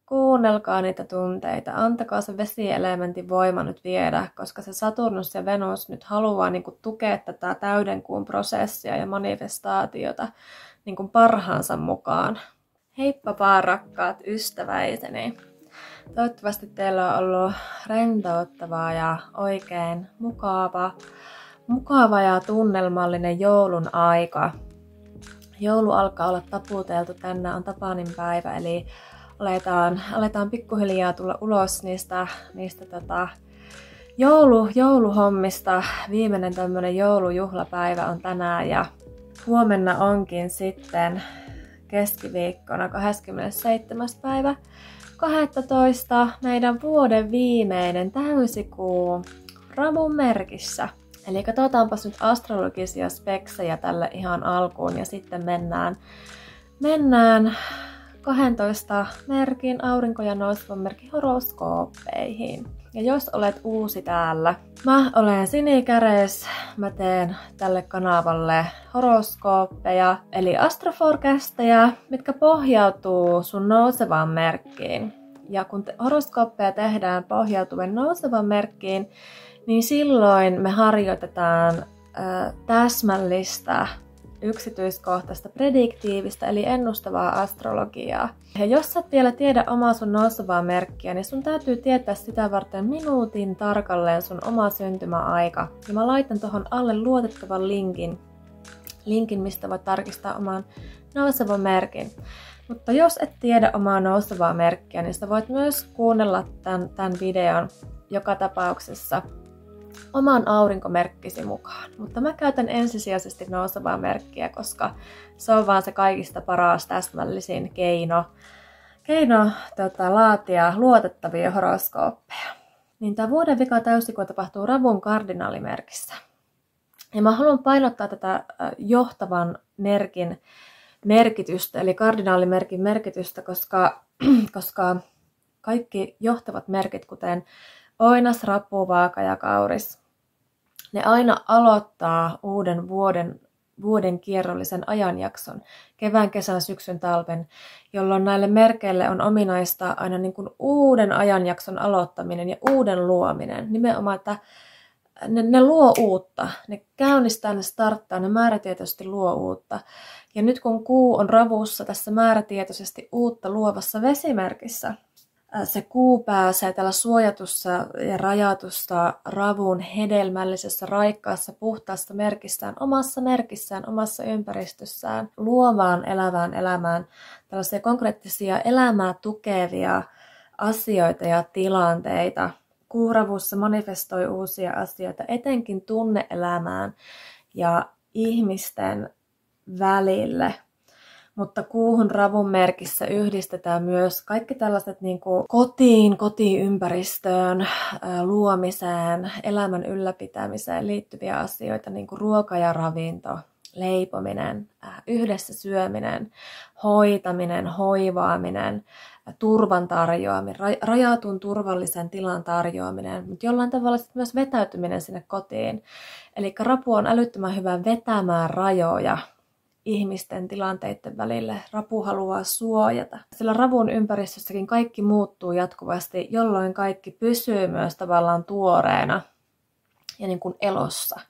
Kuunnelkaa niitä tunteita, antakaa se vesielementin voima nyt viedä, koska se Saturnus ja Venus nyt haluaa niin kuin tukea tätä täydenkuun prosessia ja manifestaatiota niin kuin parhaansa mukaan. Heippa vaan rakkaat ystäväiseni! Toivottavasti teillä on ollut rentouttavaa ja oikein mukava ja tunnelmallinen joulun aika. Joulu alkaa olla taputeltu, tänään on Tapanin päivä, eli aletaan pikkuhiljaa tulla ulos niistä jouluhommista. Viimeinen tämmönen joulujuhlapäivä on tänään ja huomenna onkin sitten keskiviikkona 27. päivä 12. meidän vuoden viimeinen täysikuu Ravun merkissä. Eli katsotaanpas nyt astrologisia speksejä tälle ihan alkuun ja sitten mennään 12 merkin aurinko- ja nousevan merkin horoskooppeihin. Ja jos olet uusi täällä, mä olen Sinikäres, mä teen tälle kanavalle horoskooppeja, eli astroforecasteja, mitkä pohjautuu sun nousevaan merkkiin. Ja kun horoskooppeja tehdään pohjautuen nousevaan merkkiin, niin silloin me harjoitetaan täsmällistä, yksityiskohtaista, prediktiivistä eli ennustavaa astrologiaa. Ja jos sä et vielä tiedä omaa sun nousevaa merkkiä, niin sun täytyy tietää sitä varten minuutin tarkalleen sun oma syntymäaika. Ja mä laitan tuohon alle luotettavan linkin, mistä voit tarkistaa oman nousevan merkin. Mutta jos et tiedä omaa nousevaa merkkiä, niin sä voit myös kuunnella tämän videon joka tapauksessa oman aurinkomerkkisi mukaan. Mutta mä käytän ensisijaisesti nousevaa merkkiä, koska se on vaan se kaikista paras täsmällisin keino laatia luotettavia horoskooppeja. Niin tämä vuoden vika täysikuu tapahtuu Ravun kardinaalimerkissä. Ja mä haluan painottaa tätä johtavan merkin merkitystä, eli kardinaalimerkin merkitystä, koska kaikki johtavat merkit, kuten Oinas, Rapu, Vaaka ja Kauris, ne aina aloittaa uuden vuoden kierrollisen ajanjakson, kevään, kesän, syksyn, talven, jolloin näille merkeille on ominaista aina niin kuin uuden ajanjakson aloittaminen ja uuden luominen. Nimenomaan, että ne luo uutta, ne käynnistää, ne starttaa, ne määrätietoisesti luo uutta. Ja nyt kun kuu on Ravussa tässä määrätietoisesti uutta luovassa vesimerkissä, se kuu pääsee tällä suojatussa ja rajatussa Ravun hedelmällisessä, raikkaassa, puhtaassa merkissään, omassa ympäristössään, luovaan, elävään elämään, tällaisia konkreettisia elämää tukevia asioita ja tilanteita. Kuu Ravussa manifestoi uusia asioita, etenkin tunne-elämään ja ihmisten välille. Mutta kuuhun Ravun merkissä yhdistetään myös kaikki tällaiset niin kuin kotiympäristöön, luomiseen, elämän ylläpitämiseen liittyviä asioita, niin kuin ruoka ja ravinto, leipominen, yhdessä syöminen, hoitaminen, hoivaaminen, turvan tarjoaminen, rajatun turvallisen tilan tarjoaminen, mutta jollain tavalla myös vetäytyminen sinne kotiin. Eli Rapu on älyttömän hyvä vetämään rajoja ihmisten tilanteiden välille. Rapu haluaa suojata. Sillä Ravun ympäristössäkin kaikki muuttuu jatkuvasti, jolloin kaikki pysyy myös tavallaan tuoreena ja niin kuin elossa.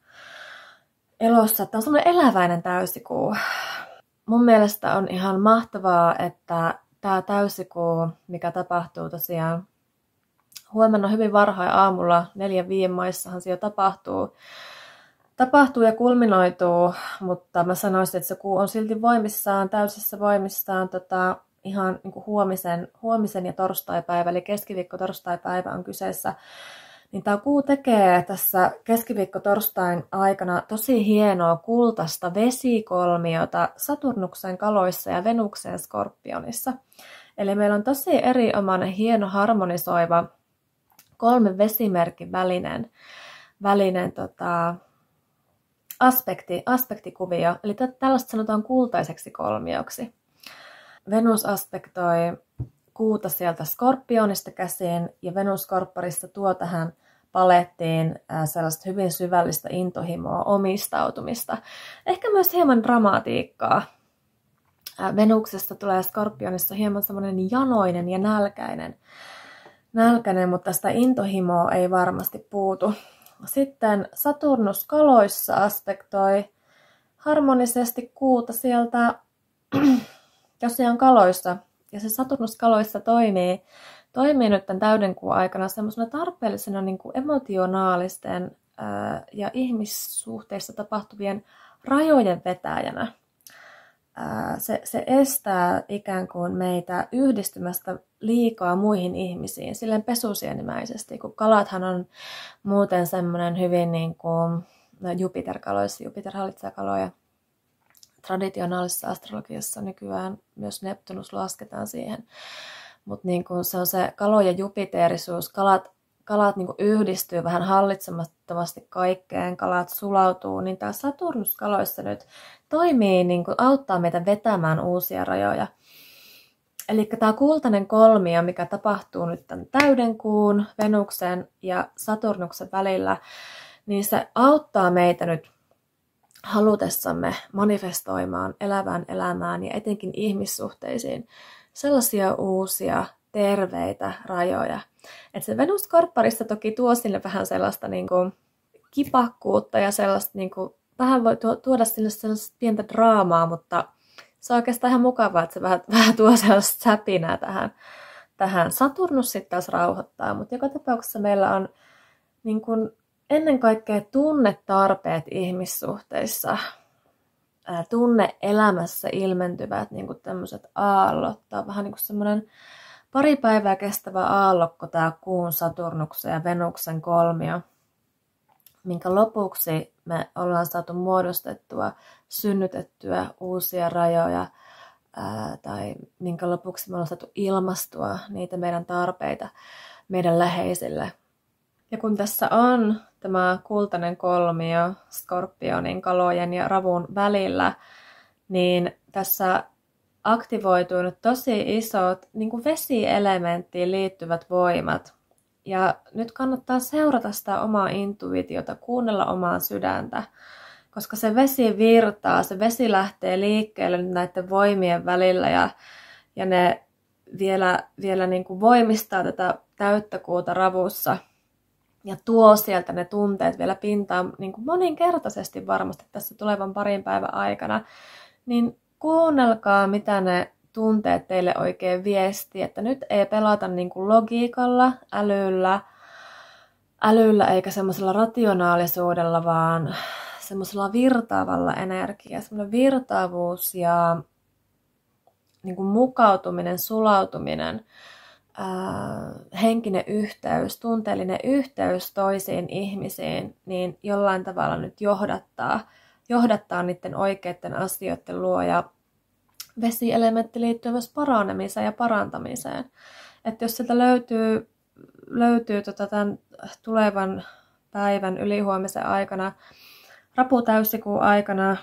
Tämä on semmoinen eläväinen täysikuu. Mun mielestä on ihan mahtavaa, että tämä täysikuu, mikä tapahtuu tosiaan huomenna hyvin varhain aamulla, 4-5 maissahan se jo tapahtuu ja kulminoituu, mutta mä sanoisin, että se kuu on silti voimissaan, täydessä voimissaan ihan niin kuin huomisen ja torstaipäivä, eli keskiviikko-torstaipäivä on kyseessä. Niin tämä kuu tekee tässä keskiviikko-torstain aikana tosi hienoa kultaista vesikolmiota Saturnuksen kaloissa ja Venuksen skorpionissa. Eli meillä on tosi erinomainen, hieno, harmonisoiva 3 vesimerkin välinen aspektikuvio, eli tällaista sanotaan kultaiseksi kolmioksi. Venus aspektoi kuuta sieltä Skorpionista käsin, ja Venus-korpparissa tuo tähän palettiin sellaista hyvin syvällistä intohimoa, omistautumista. Ehkä myös hieman dramatiikkaa. Venuksesta tulee Skorpionissa hieman semmoinen janoinen ja nälkäinen, mutta sitä intohimoa ei varmasti puutu. Sitten Saturnus kaloissa aspektoi harmonisesti kuuta sieltä tosiaan kaloissa. Ja se Saturnus kaloissa toimii nyt tämän täydenkuun aikana semmoisena tarpeellisena niin kuin emotionaalisten ja ihmissuhteissa tapahtuvien rajojen vetäjänä. Se estää ikään kuin meitä yhdistymästä liikaa muihin ihmisiin, silleen pesusienimäisesti, kun kalathan on muuten semmoinen hyvin niin kuin Jupiter-kaloissa, Jupiter hallitsee kaloja. Traditionaalisessa astrologiassa nykyään myös Neptunus lasketaan siihen, mutta niin kuin se on se kalojen jupiterisuus, kalat niin kuin yhdistyy vähän hallitsemattomasti kaikkeen, kalat sulautuu, niin tämä Saturnus kaloissa nyt toimii, niin kuin auttaa meitä vetämään uusia rajoja. Eli tämä kultainen kolmio, mikä tapahtuu nyt tämän täydenkuun, Venuksen ja Saturnuksen välillä, niin se auttaa meitä nyt halutessamme manifestoimaan elävään elämään ja etenkin ihmissuhteisiin sellaisia uusia terveitä rajoja. Et se Venus Korpparissa toki tuo sinne vähän sellaista niin kuin kipakkuutta ja sellaista niin kuin, vähän voi tuoda sinne sellaista pientä draamaa, mutta se on oikeastaan ihan mukavaa, että se vähän tuo sellaista säpinää tähän. Saturnus sitten taas rauhoittaa, mutta joka tapauksessa meillä on niin kuin ennen kaikkea tunnetarpeet ihmissuhteissa, tunne-elämässä ilmentyvät niin kuin tämmöiset aallot. Tämä on vähän niin kuin semmoinen pari päivää kestävä aallokko, tämä kuun, Saturnuksen ja Venuksen kolmio, minkä lopuksi me ollaan saatu muodostettua, synnytettyä uusia rajoja, tai minkä lopuksi me ollaan saatu ilmastua niitä meidän tarpeita meidän läheisille. Ja kun tässä on tämä kultainen kolmio Skorpionin, kalojen ja ravun välillä, niin tässä aktivoituu nyt tosi isot niin kuin vesielementtiin liittyvät voimat. Ja nyt kannattaa seurata sitä omaa intuitiota, kuunnella omaa sydäntä, koska se vesi virtaa, se vesi lähtee liikkeelle näiden voimien välillä ja ne vielä niin kuin voimistaa tätä täyttä kuuta ravussa ja tuo sieltä ne tunteet vielä pintaan niin kuin moninkertaisesti varmasti tässä tulevan parin päivän aikana, niin kuunnelkaa, mitä ne tunteet teille oikein viestii, että nyt ei pelata niin kuin logiikalla, älyllä eikä semmoisella rationaalisuudella, vaan semmoisella virtaavalla energialla, semmoinen virtaavuus ja niin kuin mukautuminen, sulautuminen, henkinen yhteys, tunteellinen yhteys toisiin ihmisiin, niin jollain tavalla nyt johdattaa niiden oikeiden asioiden luo, ja vesielementti liittyy myös paranemiseen ja parantamiseen. Että jos sieltä löytyy tämän tulevan päivän ylihuomisen aikana, raputäysikuun aikana,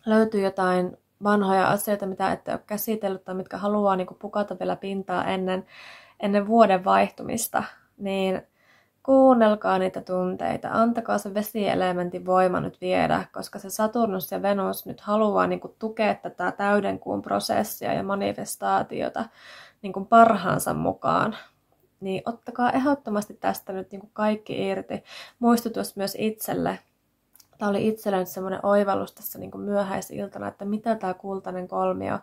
löytyy jotain vanhoja asioita, mitä ette ole käsitellyt tai mitkä haluaa niin kuin pukata vielä pintaa ennen vuoden vaihtumista, niin kuunnelkaa niitä tunteita, antakaa se vesielementin voima nyt viedä, koska se Saturnus ja Venus nyt haluaa niin kuin tukea tätä täydenkuun prosessia ja manifestaatiota niin kuin parhaansa mukaan. Niin ottakaa ehdottomasti tästä nyt niin kuin kaikki irti. Muistutus myös itselle. Tämä oli itselle nyt semmoinen oivallus tässä niin kuin myöhäisiltana, että mitä tämä kultainen kolmio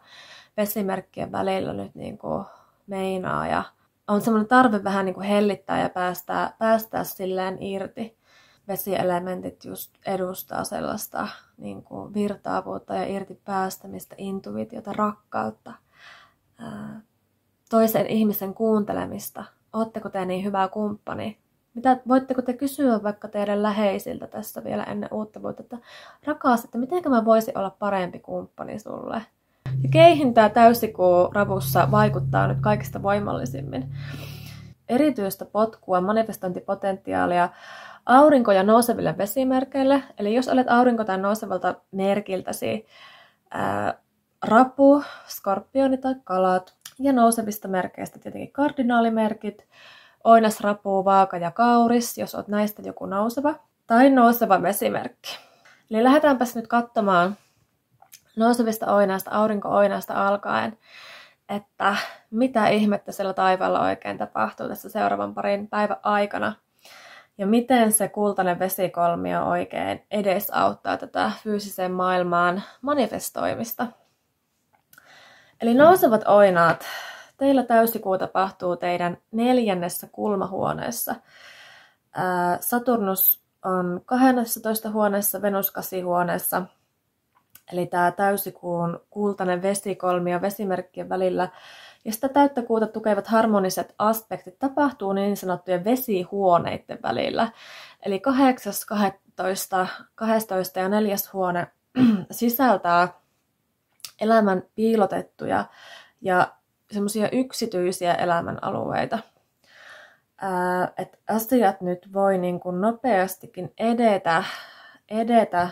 vesimerkkien välillä nyt niin kuin meinaa. Ja on semmoinen tarve vähän niin kuin hellittää ja päästää silleen irti. Vesielementit just edustaa sellaista niin kuin virtaavuutta ja irti päästämistä, intuitiota, rakkautta, toisen ihmisen kuuntelemista. Ootteko te niin hyvä kumppani? Voitteko te kysyä vaikka teidän läheisiltä tässä vielä ennen uutta vuotta, että rakas, että mitenkä mä voisin olla parempi kumppani sulle? Ja keihin tämä täysikuu ravussa vaikuttaa nyt kaikista voimallisimmin. Erityistä potkua, manifestointipotentiaalia aurinko- ja nouseville vesimerkeille. Eli jos olet aurinko- tai nousevalta merkiltäsi rapu, skorpioni tai kalat, ja nousevista merkeistä tietenkin kardinaalimerkit, oinas, rapu, vaaka ja kauris, jos olet näistä joku nouseva, tai nouseva vesimerkki. Eli lähdetäänpäs nyt katsomaan nousevista oinaista, aurinko-oinaista alkaen, että mitä ihmettä siellä taivaalla oikein tapahtuu tässä seuraavan parin päivän aikana. Ja miten se kultainen vesikolmio oikein edesauttaa tätä fyysiseen maailmaan manifestoimista. Eli nousevat oinaat, teillä täysikuu tapahtuu teidän 4. kulmahuoneessa. Saturnus on 12 huoneessa, Venus 8 huoneessa. Eli tämä täysikuun kultainen vesikolmio vesimerkkien välillä. Ja sitä täyttä kuuta tukevat harmoniset aspektit tapahtuu niin sanottujen vesihuoneiden välillä. Eli 8., 12., 12 ja 4. huone sisältää elämän piilotettuja ja semmoisia yksityisiä elämän alueita. Että asiat nyt voi niin kuin nopeastikin edetä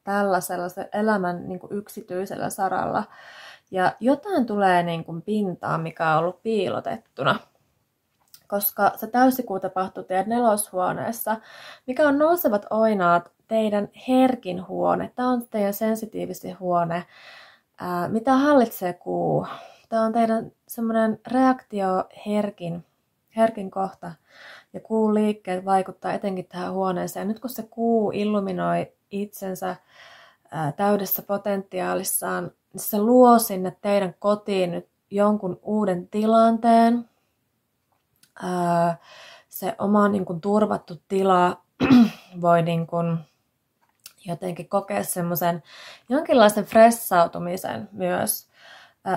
tällaisella elämän niin kuin yksityisellä saralla. Ja jotain tulee niin kuin pintaan, mikä on ollut piilotettuna. Koska se täysikuu tapahtuu teidän 4. huoneessa, mikä on nousevat oinaat, teidän herkin huone. Tämä on teidän sensitiivisin huone, mitä hallitsee kuu. Tämä on teidän semmoinen reaktioherkin kohta. Ja kuun liikkeet vaikuttaa etenkin tähän huoneeseen. Nyt kun se kuu illuminoi itsensä täydessä potentiaalissaan, niin se luo sinne teidän kotiin nyt jonkun uuden tilanteen. Se oma niin kuin turvattu tila voi niin kuin jotenkin kokea semmoisen jonkinlaisen fressautumisen myös.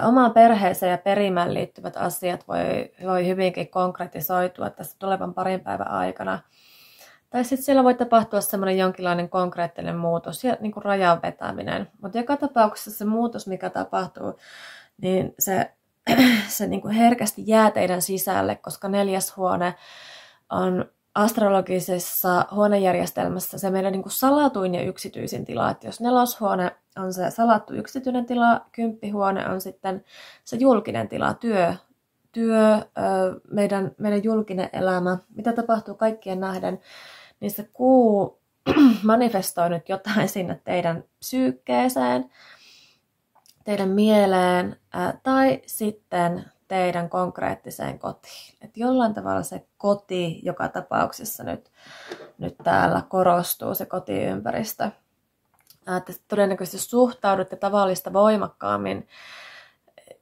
Omaan perheeseen ja perimään liittyvät asiat voi hyvinkin konkretisoitua tässä tulevan parin päivän aikana. Tai sitten siellä voi tapahtua semmoinen jonkinlainen konkreettinen muutos ja niin kuin rajan vetäminen. Mutta joka tapauksessa se muutos, mikä tapahtuu, niin se niin kuin herkästi jää teidän sisälle, koska 4. huone on astrologisessa huonejärjestelmässä se meidän niin kuin salatuin ja yksityisin tila. Että jos 4. huone on se salattu yksityinen tila, 10. huone on sitten se julkinen tila, työ, meidän julkinen elämä, mitä tapahtuu kaikkien nähden, niin se kuu manifestoi nyt jotain sinne teidän psyykkeeseen, teidän mieleen tai sitten teidän konkreettiseen kotiin. Et jollain tavalla se koti joka tapauksessa nyt täällä korostuu, se kotiympäristö. Että todennäköisesti suhtaudutte tavallista voimakkaammin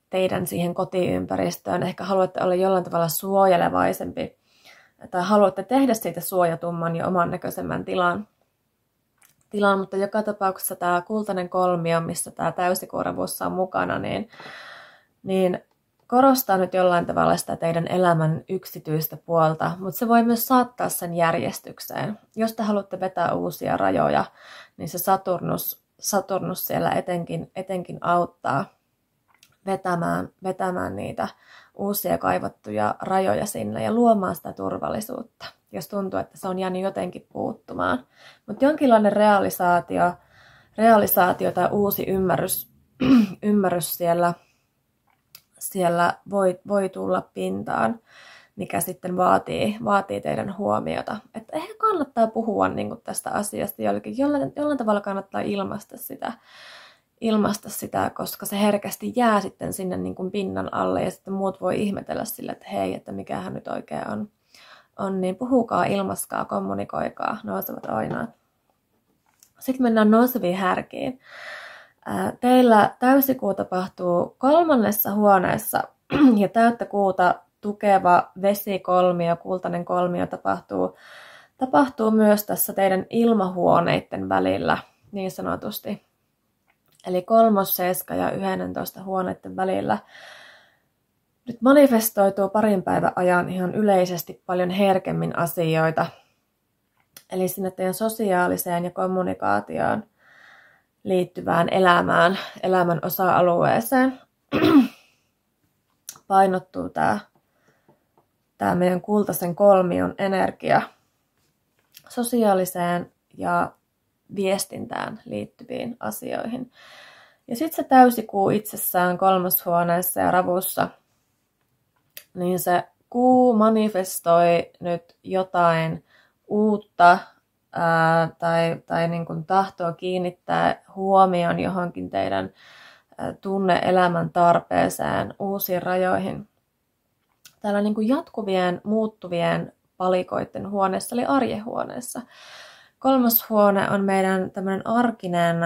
teidän siihen kotiympäristöön. Ehkä haluatte olla jollain tavalla suojelevaisempi tai haluatte tehdä siitä suojatumman ja oman näköisemmän tilan. Mutta joka tapauksessa tämä kultainen kolmio, missä tämä täysikuuravuussa on mukana, niin korostaa nyt jollain tavalla sitä teidän elämän yksityistä puolta, mutta se voi myös saattaa sen järjestykseen. Jos te haluatte vetää uusia rajoja, niin se Saturnus siellä etenkin auttaa vetämään niitä uusia kaivattuja rajoja sinne ja luomaan sitä turvallisuutta, jos tuntuu, että se on jäänyt jotenkin puuttumaan. Mutta jonkinlainen realisaatio tai uusi ymmärrys siellä voi tulla pintaan, mikä sitten vaatii teidän huomiota. Että ehkä kannattaa puhua niin kuin tästä asiasta jollain tavalla kannattaa ilmaista sitä, koska se herkästi jää sitten sinne niin kuin pinnan alle ja sitten muut voi ihmetellä sille, että hei, että mikähän nyt oikein on, niin puhukaa, ilmaskaa, kommunikoikaa, nousevat oinaat. Sitten mennään nouseviin härkiin. Teillä täysikuu tapahtuu 3. huoneessa ja täyttä kuuta tukeva vesikolmio, kultainen kolmio tapahtuu myös tässä teidän ilmahuoneiden välillä niin sanotusti. Eli 3., 7. ja 11. huoneiden välillä. Nyt manifestoituu parin päivän ajan ihan yleisesti paljon herkemmin asioita. Eli sinne teidän sosiaaliseen ja kommunikaatioon liittyvään elämän osa-alueeseen painottuu tämä meidän kultaisen kolmion energia sosiaaliseen ja viestintään liittyviin asioihin. Ja sitten se täysikuu itsessään 3. huoneessa ja ravussa, niin se kuu manifestoi nyt jotain uutta, tai niin kuin tahtoo kiinnittää huomion johonkin teidän tunne-elämän tarpeeseen, uusiin rajoihin. Täällä niin kuin jatkuvien, muuttuvien palikoiden huoneessa, eli arjehuoneessa. 3. huone on meidän tämmöinen arkinen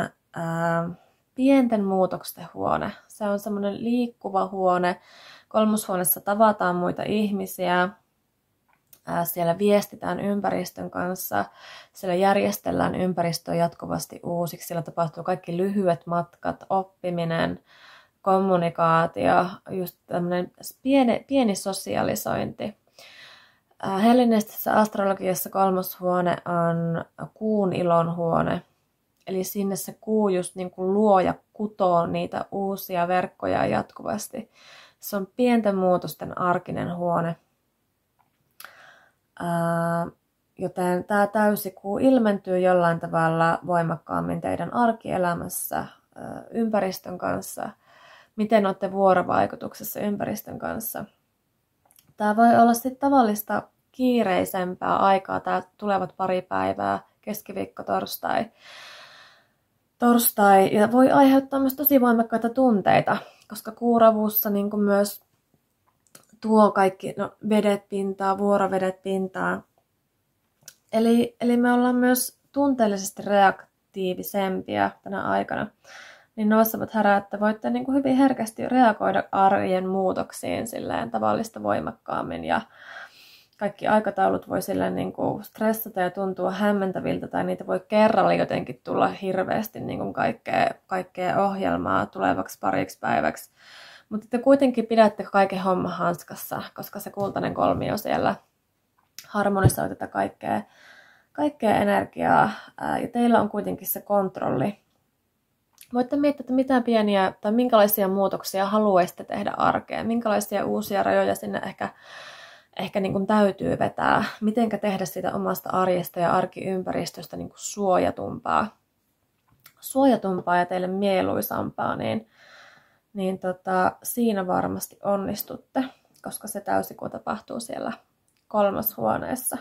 pienten muutoksen huone. Se on semmoinen liikkuva huone. 3. huoneessa tavataan muita ihmisiä. Siellä viestitään ympäristön kanssa. Siellä järjestellään ympäristöä jatkuvasti uusiksi. Siellä tapahtuu kaikki lyhyet matkat, oppiminen, kommunikaatio, just tämmöinen pieni sosialisointi. Hellenistisessä astrologiassa 3. huone on kuun ilon huone. Eli sinne se kuu just niin kuin luo ja kutoo niitä uusia verkkoja jatkuvasti. Se on pienten muutosten arkinen huone. Joten tämä täysikuu ilmentyy jollain tavalla voimakkaammin teidän arkielämässä, ympäristön kanssa. Miten olette vuorovaikutuksessa ympäristön kanssa. Tämä voi olla sitten tavallista kiireisempää aikaa. Tää tulevat pari päivää, keskiviikko, torstai. Ja voi aiheuttaa myös tosi voimakkaita tunteita, koska kuuravuussa niin kuin myös tuo kaikki vedet pintaan, vuorovedet pintaan. Eli me ollaan myös tunteellisesti reaktiivisempia tänä aikana. Niin nousevat herät, että voitte niin kuin hyvin herkästi reagoida arjen muutoksiin silleen tavallista voimakkaammin. Ja kaikki aikataulut voi silleen niin kuin stressata ja tuntua hämmentäviltä, tai niitä voi kerralla jotenkin tulla hirveästi niin kuin kaikkea ohjelmaa tulevaksi pariksi päiväksi. Mutta te kuitenkin pidätte kaiken homman hanskassa, koska se kultainen kolmio siellä harmonisoi tätä kaikkea energiaa, ja teillä on kuitenkin se kontrolli. Voitte miettiä, että mitä pieniä tai minkälaisia muutoksia haluaisitte tehdä arkeen, minkälaisia uusia rajoja sinne ehkä niin kuin täytyy vetää, mitenkä tehdä siitä omasta arjesta ja arkiympäristöstä niin kuin suojatumpaa ja teille mieluisampaa, niin siinä varmasti onnistutte, koska se täysikuu tapahtuu siellä 3. huoneessa.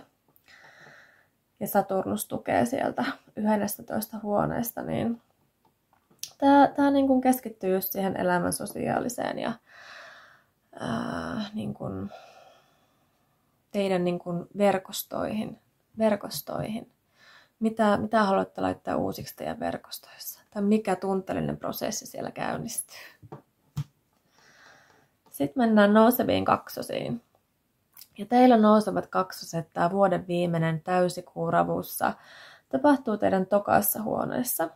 Ja Saturnus tukee sieltä 11 huoneesta, niin tämä niin kuin keskittyy just siihen elämän sosiaaliseen ja niin kuin teidän niin kuin verkostoihin. Mitä haluatte laittaa uusiksi teidän verkostoissa? Tai mikä tunteellinen prosessi siellä käynnistyy? Sitten mennään nouseviin kaksosiin. Ja teillä nousevat kaksoset, tämä vuoden viimeinen täysikuu ravussa, tapahtuu teidän tokassa huoneessa.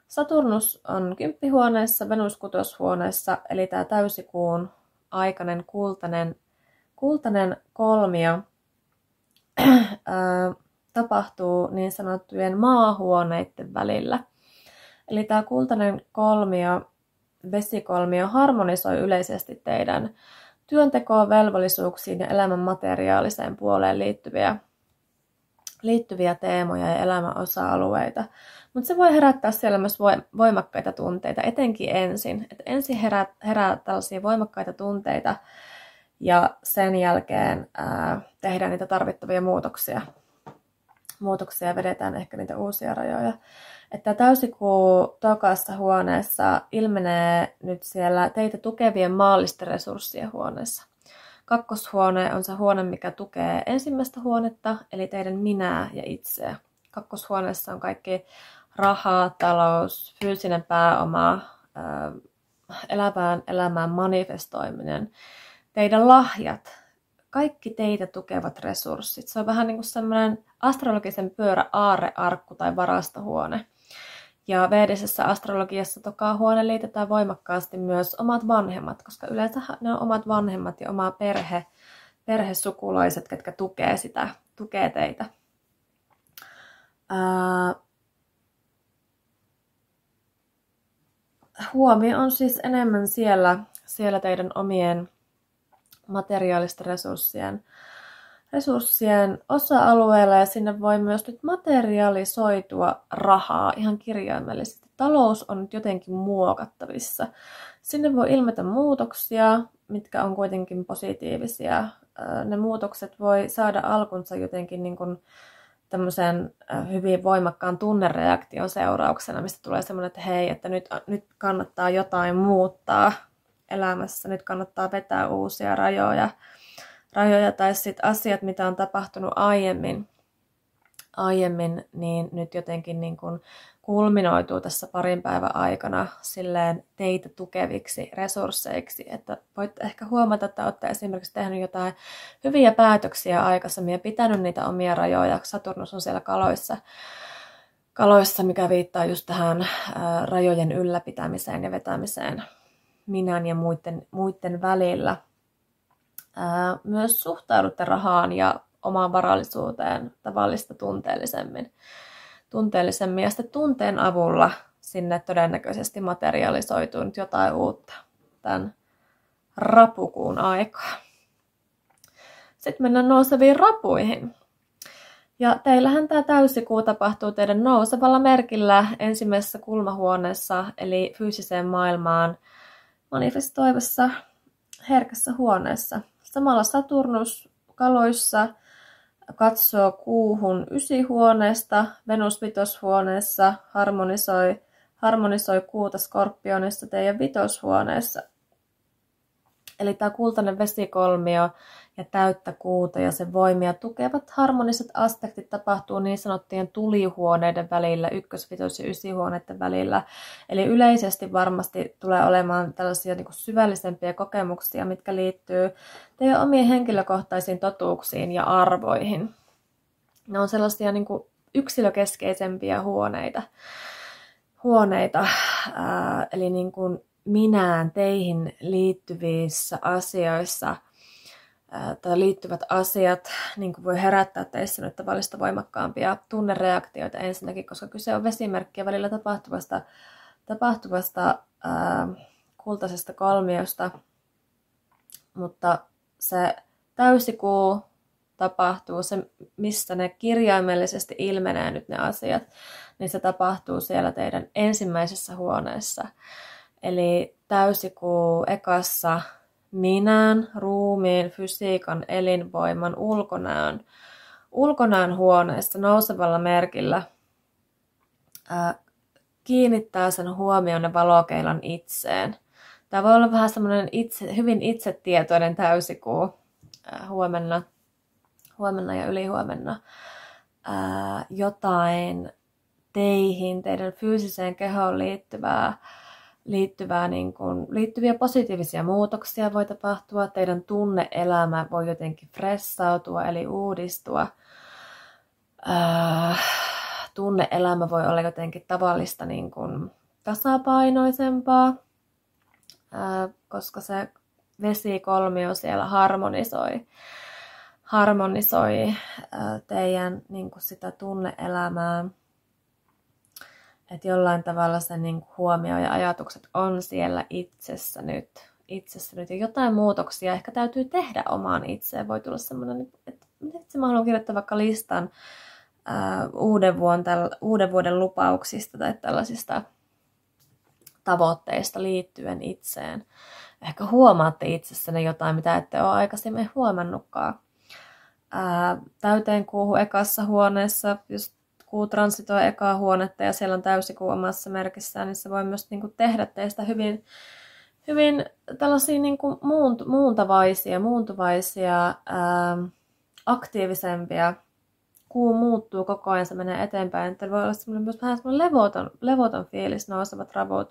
Saturnus on 10. huoneessa, Venus 6. huoneessa, eli tämä täysikuun aikainen kultainen kolmio tapahtuu niin sanottujen maahuoneiden välillä. Eli tämä kultainen kolmio, vesikolmio, harmonisoi yleisesti teidän työntekoon, velvollisuuksiin ja elämän materiaaliseen puoleen liittyviä teemoja ja elämän osa-alueita. Mutta se voi herättää siellä myös voimakkaita tunteita, etenkin ensin. Et ensin herää tällaisia voimakkaita tunteita ja sen jälkeen tehdään niitä tarvittavia muutoksia ja vedetään ehkä niitä uusia rajoja. Että täysikuu tokassa huoneessa ilmenee nyt siellä teitä tukevien maallisten resurssien huoneessa. 2. huone on se huone, mikä tukee ensimmäistä huonetta, eli teidän minää ja itseä. 2. huoneessa on kaikki rahaa, talous, fyysinen pääoma, elämään manifestoiminen, teidän lahjat, kaikki teitä tukevat resurssit. Se on vähän niin kuin semmoinen astrologisen pyörä aarrearkku tai varastohuone. Ja veedisessä astrologiassa toka huone liitetään voimakkaasti myös omat vanhemmat, koska yleensä ne on omat vanhemmat ja oma perhesukulaiset, ketkä tukee teitä. Huomio on siis enemmän siellä teidän omien materiaalisten resurssien osa-alueella, ja sinne voi myös nyt materialisoitua rahaa ihan kirjaimellisesti. Talous on nyt jotenkin muokattavissa. Sinne voi ilmetä muutoksia, mitkä on kuitenkin positiivisia. Ne muutokset voi saada alkunsa jotenkin niin kuin tämmöisen hyvin voimakkaan tunnereaktion seurauksena, mistä tulee semmoinen, että hei, että nyt kannattaa jotain muuttaa elämässä, nyt kannattaa vetää uusia rajoja tai sitten asiat, mitä on tapahtunut aiemmin, niin nyt jotenkin niin kuin kulminoituu tässä parin päivän aikana silleen teitä tukeviksi resursseiksi, että voitte ehkä huomata, että olette esimerkiksi tehnyt jotain hyviä päätöksiä aikaisemmin ja pitänyt niitä omia rajoja. Saturnus on siellä kaloissa, mikä viittaa just tähän rajojen ylläpitämiseen ja vetämiseen minän ja muiden välillä. Myös suhtaudutte rahaan ja omaan varallisuuteen tavallista tunteellisemmin ja sitten tunteen avulla sinne todennäköisesti materialisoituu nyt jotain uutta tämän rapukuun aikaa. Sitten mennään nouseviin rapuihin. Ja teillähän tämä täysikuu tapahtuu teidän nousevalla merkillä ensimmäisessä kulmahuoneessa, eli fyysiseen maailmaan manifestoivassa herkässä huoneessa. Samalla Saturnus kaloissa katsoo kuuhun 9-huoneesta, Venus 5-huoneessa, harmonisoi kuuta Skorpionissa teidän 5-huoneessa. Eli tämä kultainen vesikolmio ja täyttä kuuta ja sen voimia tukevat harmoniset aspektit tapahtuu niin sanottujen tulihuoneiden välillä, 1-, 5- ja 9-huoneiden välillä. Eli yleisesti varmasti tulee olemaan tällaisia niin kuin syvällisempiä kokemuksia, mitkä liittyy teidän omiin henkilökohtaisiin totuuksiin ja arvoihin. Ne on sellaisia niin kuin yksilökeskeisempiä huoneita eli niin kuin minään teihin liittyvissä asioissa tai liittyvät asiat niin kuin voi herättää teissä nyt tavallista voimakkaampia tunnereaktioita ensinnäkin, koska kyse on vesimerkkiä välillä tapahtuvasta kultaisesta kolmiosta, mutta se täysikuu tapahtuu, se missä ne kirjaimellisesti ilmenee nyt ne asiat, niin se tapahtuu siellä teidän ensimmäisessä huoneessa. Eli täysikuu ekassa minän, ruumiin, fysiikan, elinvoiman, ulkonäön huoneessa nousevalla merkillä kiinnittää sen huomion ja valokeilan itseen. Tämä voi olla vähän semmoinen hyvin itsetietoinen täysikuu huomenna ja ylihuomenna. Jotain teihin, teidän fyysiseen kehoon liittyviä positiivisia muutoksia voi tapahtua. Teidän tunne-elämä voi jotenkin fressautua eli uudistua. Tunne-elämä voi olla jotenkin tavallista niin kuin tasapainoisempaa, koska se vesikolmio siellä harmonisoi teidän niin kuin sitä tunne-elämää. Että jollain tavalla se niin kuin huomio ja ajatukset on siellä itsessä nyt. Ja jotain muutoksia ehkä täytyy tehdä omaan itseen. Voi tulla semmoinen, että mä haluan kirjoittaa vaikka listan uuden vuoden lupauksista tai tällaisista tavoitteista liittyen itseen. Ehkä huomaatte itsessänne jotain, mitä ette ole aikaisemmin huomannutkaan. Täyteen kuuhun ekassa huoneessa, jos kuu transitoi ekaa huonetta ja siellä on täysikuu omassa merkissään, niin se voi myös niin kuin tehdä teistä hyvin tällaisia niin kuin muuntuvaisia, aktiivisempia. Kuu muuttuu koko ajan, se menee eteenpäin. Että voi olla myös vähän semmoinen levoton fiilis, nousevat ravut.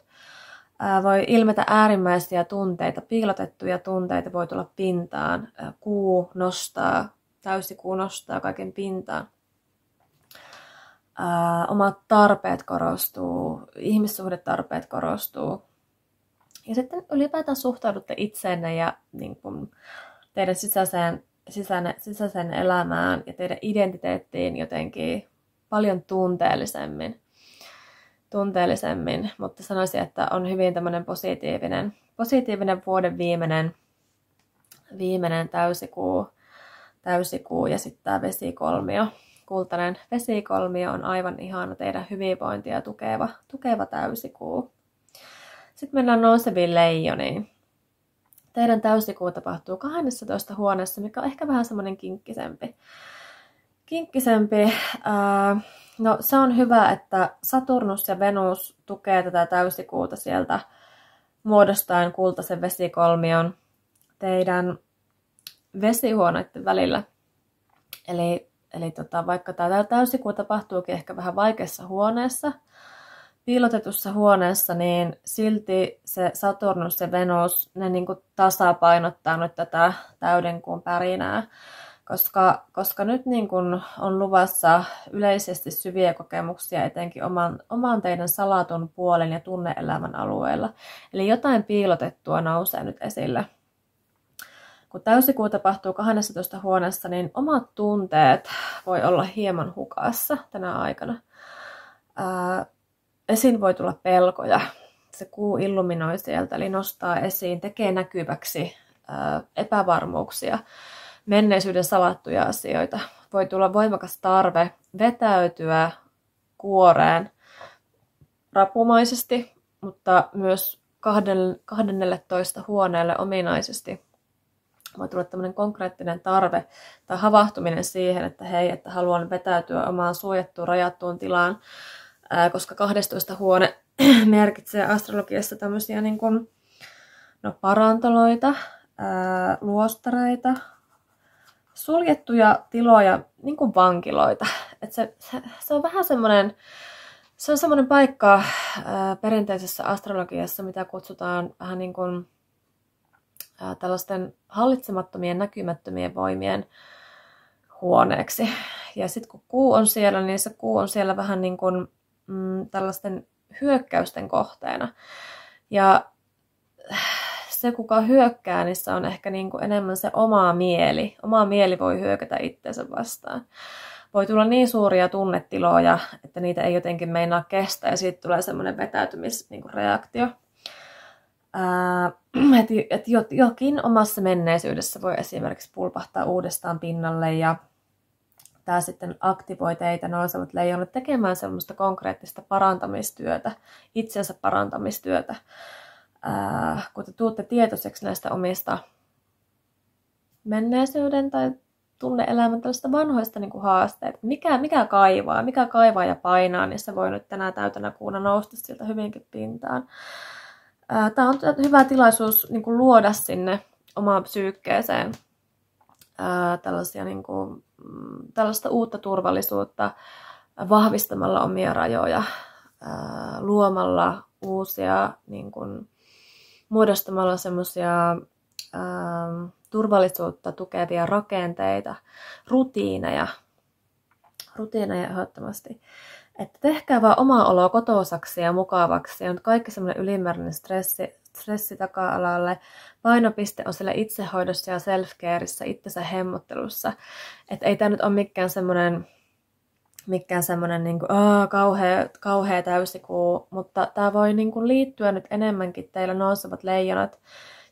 Voi ilmetä äärimmäisiä tunteita, piilotettuja tunteita voi tulla pintaan. Täysikuu nostaa kaiken pintaan. Omat tarpeet korostuu, ihmissuhdetarpeet korostuu. Ja sitten ylipäätään suhtaudutte itseenne ja niin kuin teidän sisäiseen elämään ja teidän identiteettiin jotenkin paljon tunteellisemmin. Mutta sanoisin, että on hyvin tämmöinen positiivinen vuoden viimeinen täysikuu ja sitten tämä vesikolmio. Kultainen vesikolmio on aivan ihana teidän hyvinvointia tukeva täysikuu. Sitten mennään nouseviin leijoniin. Teidän täysikuu tapahtuu 12 huoneessa, mikä on ehkä vähän semmoinen kinkkisempi. No se on hyvä, että Saturnus ja Venus tukee tätä täysikuuta sieltä muodostaen kultaisen vesikolmion teidän vesihuoneiden välillä. Eli vaikka tämä täysikuu tapahtuukin ehkä vähän vaikeassa huoneessa, piilotetussa huoneessa, niin silti se Saturnus ja Venus, ne niin kuin tasapainottaa nyt tätä täydenkuun pärinää, koska nyt niin kuin on luvassa yleisesti syviä kokemuksia etenkin oman teidän salatun puolen ja tunne-elämän alueella. Eli jotain piilotettua nousee nyt esille. Kun täysikuu tapahtuu 12 huoneessa, niin omat tunteet voi olla hieman hukassa tänä aikana. Esiin voi tulla pelkoja. Se kuu illuminoi sieltä, eli nostaa esiin, tekee näkyväksi epävarmuuksia, menneisyyden salattuja asioita. Voi tulla voimakas tarve vetäytyä kuoreen rapumaisesti, mutta myös 12 huoneelle ominaisesti. Voi tulla tämmöinen konkreettinen tarve tai havahtuminen siihen, että hei, että haluan vetäytyä omaan suojattuun, rajattuun tilaan, koska 12 huone merkitsee astrologiassa tämmöisiä niin kuin, parantoloita, luostareita, suljettuja tiloja, niin kuin vankiloita. Et se on vähän semmoinen, se on semmoinen paikka perinteisessä astrologiassa, mitä kutsutaan vähän niin kuin tällaisten hallitsemattomien, näkymättömien voimien huoneeksi. Ja sitten kun kuu on siellä, niin se kuu on siellä vähän niin kuin tällaisten hyökkäysten kohteena. Ja se, kuka hyökkää, niin se on ehkä niin kuin enemmän se oma mieli. Oma mieli voi hyökätä itseensä vastaan. Voi tulla niin suuria tunnetiloja, että niitä ei jotenkin meinaa kestää, ja siitä tulee semmoinen vetäytymisreaktio. Että jokin omassa menneisyydessä voi esimerkiksi pulpahtaa uudestaan pinnalle, ja tämä sitten aktivoi teitä nousevat leijonat tekemään semmoista konkreettista parantamistyötä, itsensä parantamistyötä, kun te tuutte tietoiseksi näistä omista menneisyyden tai tunne-elämän tällaista vanhoista niin kuin haasteita. Mikä kaivaa ja painaa, niin se voi nyt tänä täytänä kuuna nousta sieltä hyvinkin pintaan. Tämä on hyvä tilaisuus niin kuin luoda sinne omaan psyykkeeseen tällaista uutta turvallisuutta vahvistamalla omia rajoja, luomalla uusia, niin kuin, muodostamalla semmoisia turvallisuutta tukevia rakenteita, rutiineja ehdottomasti. Että tehkää vaan omaa oloa kotoisaksi ja mukavaksi. Ja nyt kaikki semmoinen ylimääräinen stressi taka-alalle. Painopiste on siellä itsehoidossa ja self-careissa, itsensä hemmottelussa. Että ei tämä nyt ole mikään semmoinen niin kuin, kauhea täysikuu, mutta tämä voi niin kuin liittyä nyt enemmänkin teillä nousevat leijonat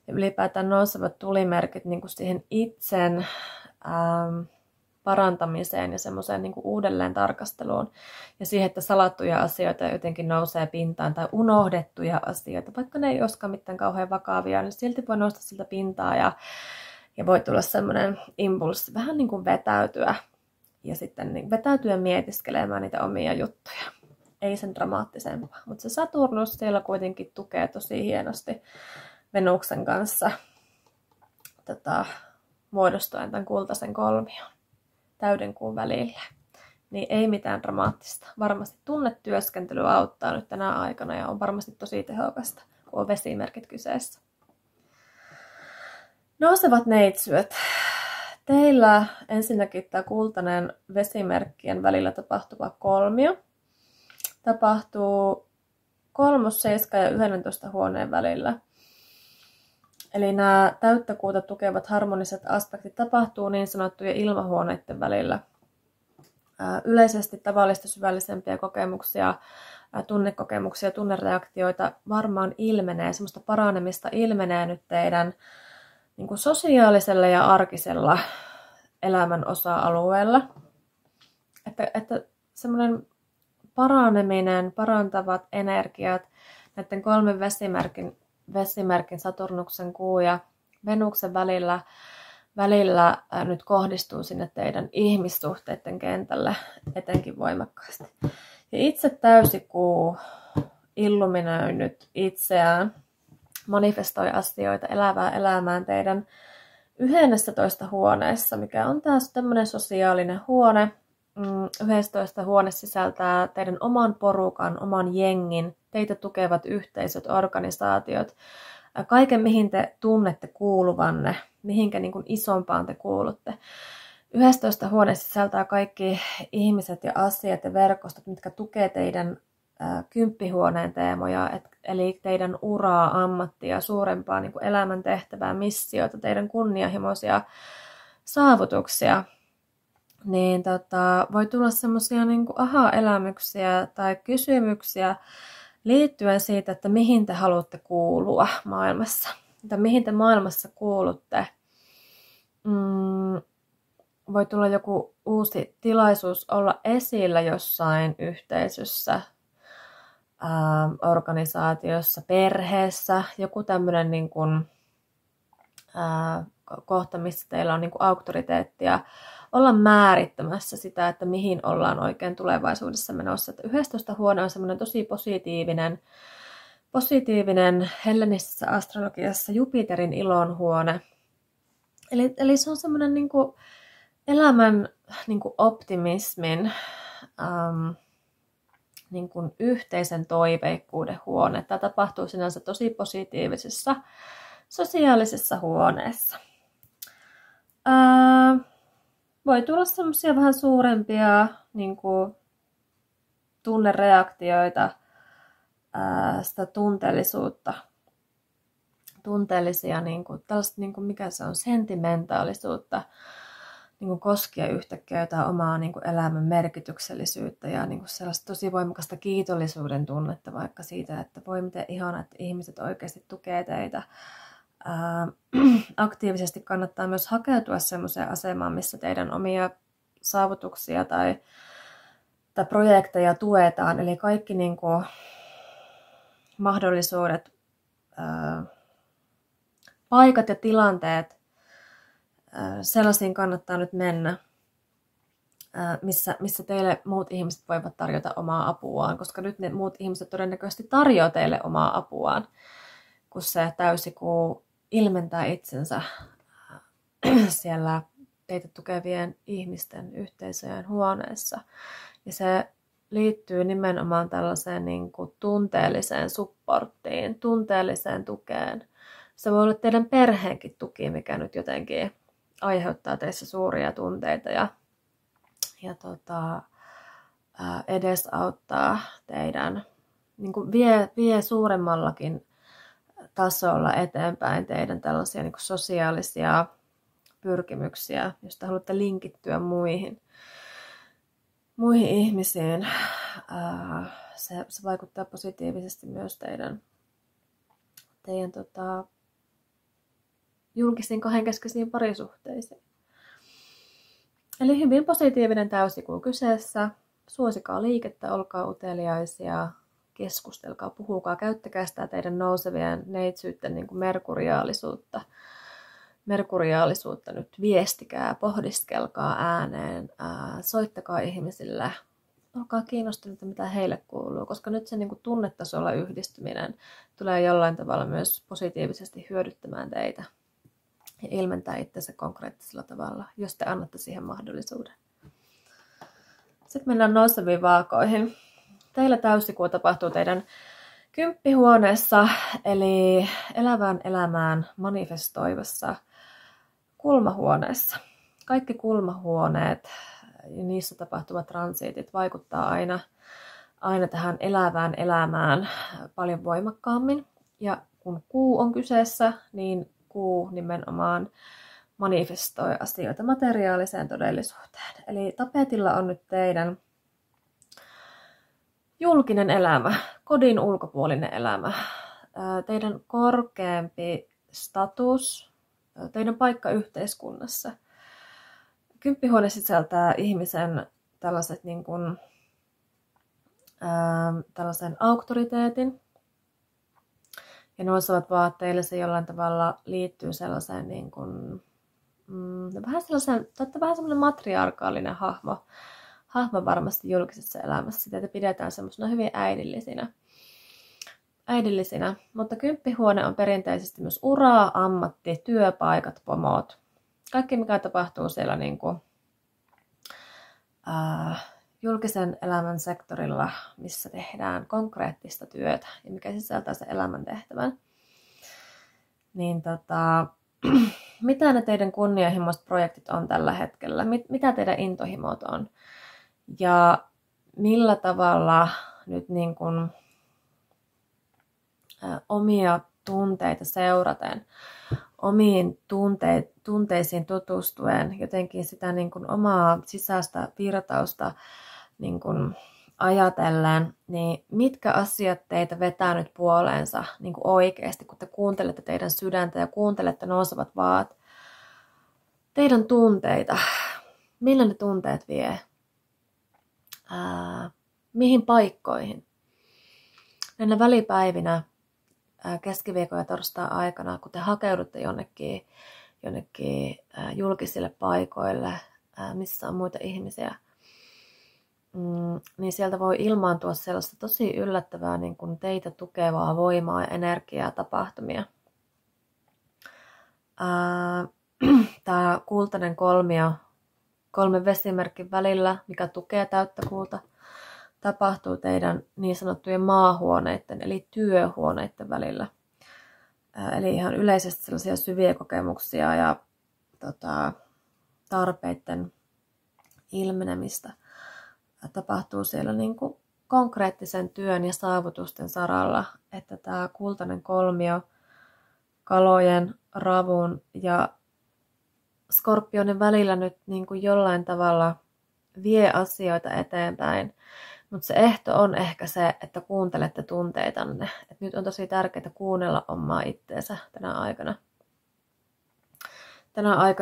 ja ylipäätään nousevat tulimerkit niin kuin siihen itsen parantamiseen ja semmoiseen niin kuin uudelleen tarkasteluun ja siihen, että salattuja asioita jotenkin nousee pintaan tai unohdettuja asioita, vaikka ne ei olisikaan mitään kauhean vakavia, niin silti voi nousta siltä pintaa ja voi tulla semmoinen impulssi vähän niin kuin vetäytyä ja sitten niin vetäytyä mietiskelemään niitä omia juttuja. Ei sen dramaattisempaa, mutta se Saturnus siellä kuitenkin tukee tosi hienosti Venuksen kanssa muodostaen tämän kultaisen kolmion täydenkuun välillä. Niin ei mitään dramaattista. Varmasti tunnetyöskentely auttaa nyt tänä aikana ja on varmasti tosi tehokasta, kun on vesimerkit kyseessä. Nousevat neitsyöt. Teillä ensinnäkin tämä kultainen vesimerkkien välillä tapahtuva kolmio tapahtuu 3, 7 ja 11 huoneen välillä. Eli nämä täyttä kuuta tukevat harmoniset aspektit tapahtuu niin sanottujen ilmahuoneiden välillä. Yleisesti tavallista syvällisempiä kokemuksia, tunnekokemuksia, tunnereaktioita varmaan ilmenee, semmoista paranemista ilmenee nyt teidän niin kuin sosiaalisella ja arkisella elämän osa-alueella. Että semmoinen paraneminen, parantavat energiat näiden 3 vesimerkin Saturnuksen, kuu ja Venuksen välillä välillä nyt kohdistuu sinne teidän ihmissuhteiden kentälle etenkin voimakkaasti. Ja itse täysikuu illuminoi nyt itseään, manifestoi asioita, elävää elämään teidän 11 huoneessa, mikä on taas tämmöinen sosiaalinen huone. 11 huone sisältää teidän oman porukan, oman jengin, teitä tukevat yhteisöt, organisaatiot, kaiken mihin te tunnette kuuluvanne, mihinkä niin kuin isompaan te kuulutte. 11 huone sisältää kaikki ihmiset ja asiat ja verkostot, mitkä tukee teidän 10-huoneen teemoja, eli teidän uraa, ammattia, suurempaa niin kuin elämäntehtävää, missioita, teidän kunnianhimoisia saavutuksia. Niin voi tulla semmoisia niin kuin aha-elämyksiä tai kysymyksiä liittyen siitä, että mihin te haluatte kuulua maailmassa, tai mihin te maailmassa kuulutte. Voi tulla joku uusi tilaisuus olla esillä jossain yhteisössä, organisaatiossa, perheessä, joku tämmöinen niin kuin, kohta, missä teillä on niin kuin auktoriteettia olla määrittämässä sitä, että mihin ollaan oikein tulevaisuudessa menossa. Että 11 huone on semmoinen tosi positiivinen hellenistisessä astrologiassa Jupiterin ilon huone. Eli se on semmoinen niin kuin elämän niin kuin optimismin, niin kuin yhteisen toiveikkuuden huone. Tämä tapahtuu sinänsä tosi positiivisessa sosiaalisessa huoneessa. Voi tulla semmoisia vähän suurempia niin kuin tunnereaktioita, sitä tunteellisuutta, tunteellisia, niin kuin, tällaista, niin kuin mikä se on, sentimentaalisuutta, niin kuin koskea yhtäkkiä jotain omaa niin kuin elämän merkityksellisyyttä ja niin kuin sellaista tosi voimakasta kiitollisuuden tunnetta vaikka siitä, että voi miten ihana, että ihmiset oikeasti tukee teitä. Aktiivisesti kannattaa myös hakeutua sellaiseen asemaan, missä teidän omia saavutuksia tai projekteja tuetaan. Eli kaikki niin kuin mahdollisuudet, paikat ja tilanteet, sellaisiin kannattaa nyt mennä, missä teille muut ihmiset voivat tarjota omaa apuaan, koska nyt ne muut ihmiset todennäköisesti tarjoaa teille omaa apuaan, kun se täysikuu ilmentää itsensä siellä teitä tukevien ihmisten yhteisöjen huoneessa. Ja se liittyy nimenomaan tällaiseen niin kuin tunteelliseen supporttiin, tunteelliseen tukeen. Se voi olla teidän perheenkin tuki, mikä nyt jotenkin aiheuttaa teissä suuria tunteita ja edesauttaa teidän, niin kuin vie suuremmallakin tasolla eteenpäin teidän tällaisia niin kuin sosiaalisia pyrkimyksiä, jos te haluatte linkittyä muihin ihmisiin. Se vaikuttaa positiivisesti myös teidän julkisiin kahdenkeskeisiin parisuhteisiin. Eli hyvin positiivinen täysikuu kyseessä. Suosikaa liikettä, olkaa uteliaisia, keskustelkaa, puhukaa, käyttäkää sitä teidän nousevien neitsyytten niin kuin merkuriaalisuutta nyt viestikää, pohdiskelkaa ääneen, soittakaa ihmisille, olkaa kiinnostuneita, mitä heille kuuluu, koska nyt se niin kuin tunnetasolla yhdistyminen tulee jollain tavalla myös positiivisesti hyödyttämään teitä ja ilmentää itsensä konkreettisella tavalla, jos te annatte siihen mahdollisuuden. Sitten mennään nouseviin vaakoihin. Teillä täysikuu tapahtuu teidän 10-huoneessa, eli elävään elämään manifestoivassa kulmahuoneessa. Kaikki kulmahuoneet ja niissä tapahtuvat transiitit vaikuttaa aina tähän elävään elämään paljon voimakkaammin. Ja kun kuu on kyseessä, niin kuu nimenomaan manifestoi asioita materiaaliseen todellisuuteen. Eli tapetilla on nyt teidän julkinen elämä, kodin ulkopuolinen elämä, teidän korkeampi status, teidän paikka yhteiskunnassa. 10-huone sisältää ihmisen tällaiset niin kuin, tällaisen auktoriteetin. Ja nousevat vaatteille se jollain tavalla liittyy sellaiseen niin kuin, te olette vähän sellainen matriarkaalinen hahmo varmasti julkisessa elämässä. Teitä pidetään semmoisena hyvin äidillisinä. Mutta 10 huone on perinteisesti myös ura, ammatti, työpaikat, pomot. Kaikki mikä tapahtuu siellä niin kuin, julkisen elämän sektorilla, missä tehdään konkreettista työtä ja mikä sisältää sen elämäntehtävän. Niin mitä ne teidän kunnianhimoiset projektit on tällä hetkellä? Mitä teidän intohimot on? Ja millä tavalla nyt niin kuin, omia tunteita seuraten, omiin tunteisiin tutustuen, jotenkin sitä niin kuin omaa sisäistä virtausta niin kuin ajatellen, niin mitkä asiat teitä vetää nyt puoleensa niin kuin oikeasti, kun te kuuntelette teidän sydäntä ja kuuntelette nousevat vaat, teidän tunteita, millä ne tunteet vie, mihin paikkoihin. Näinä välipäivinä, keskiviikon ja torstain aikana, kun te hakeudutte jonnekin julkisille paikoille, missä on muita ihmisiä, niin sieltä voi ilmaantua sellaista tosi yllättävää niin kuin teitä tukevaa voimaa ja energiaa tapahtumia. Tämä kultainen kolmio 3 vesimerkin välillä, mikä tukee täyttä kuuta, tapahtuu teidän niin sanottujen maahuoneiden eli työhuoneiden välillä. Eli ihan yleisesti sellaisia syviä kokemuksia ja tarpeiden ilmenemistä tapahtuu siellä niin kuin konkreettisen työn ja saavutusten saralla, että tämä kultainen kolmio kalojen, ravun ja skorpionin välillä nyt niin kuin jollain tavalla vie asioita eteenpäin. Mutta se ehto on ehkä se, että kuuntelette tunteitanne. Et nyt on tosi tärkeää kuunnella omaa itteensä tänä aikana.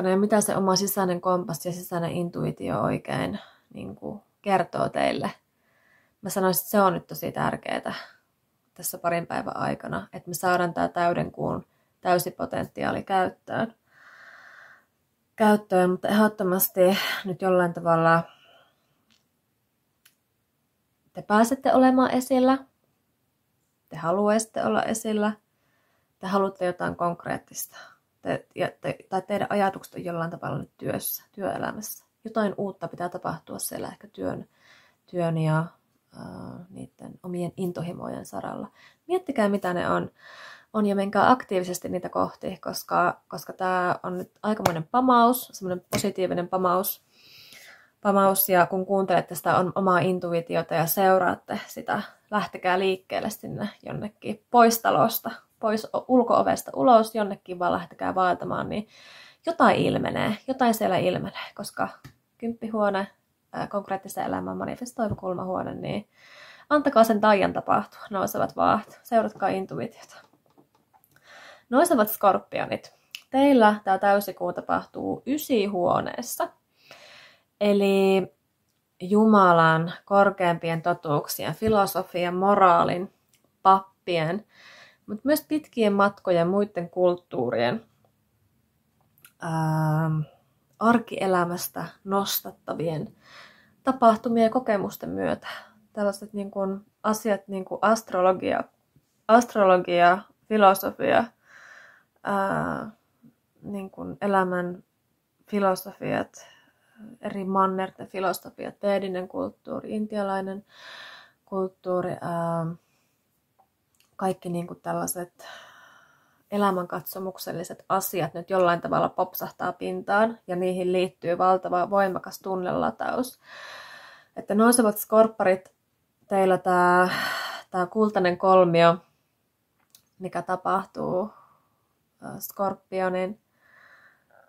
Ja mitä se oma sisäinen kompassi ja sisäinen intuitio oikein niin kuin kertoo teille. Mä sanoisin, että se on nyt tosi tärkeää tässä parin päivän aikana, että me saadaan tämä täyden kuun täysipotentiaali käyttöön, mutta ehdottomasti nyt jollain tavalla te pääsette olemaan esillä, te haluaisitte olla esillä, te haluatte jotain konkreettista, tai teidän ajatukset on jollain tavalla nyt työelämässä. Jotain uutta pitää tapahtua siellä ehkä työn ja niiden omien intohimojen saralla. Miettikää, mitä ne on ja menkää aktiivisesti niitä kohti, koska tämä on nyt aikamoinen pamaus, semmoinen positiivinen pamaus, ja kun kuuntelette sitä omaa intuitiota ja seuraatte sitä, lähtekää liikkeelle sinne jonnekin pois talosta, pois ulko-ovesta ulos, jonnekin vaan lähtekää vaeltamaan, niin jotain siellä ilmenee, koska 10 huone, konkreettisen elämän manifestoiva kulmahuone, niin antakaa sen taian tapahtua, nousevat vaat, seuratkaa intuitiota. Nousevat skorpionit. Teillä tämä täysikuu tapahtuu 9 huoneessa. Eli Jumalan, korkeampien totuuksien, filosofian, moraalin, pappien, mutta myös pitkien matkojen, muiden kulttuurien, arkielämästä nostattavien tapahtumien ja kokemusten myötä. Tällaiset niin kuin asiat, niin kuin astrologia, filosofia, niin kuin elämän filosofiat, eri mannerten filosofiat, vedinen kulttuuri, intialainen kulttuuri, kaikki niin kuin tällaiset elämänkatsomukselliset asiat nyt jollain tavalla popsahtaa pintaan ja niihin liittyy valtava voimakas tunnelataus. Että nousevat skorpparit, teillä tämä kultainen kolmio, mikä tapahtuu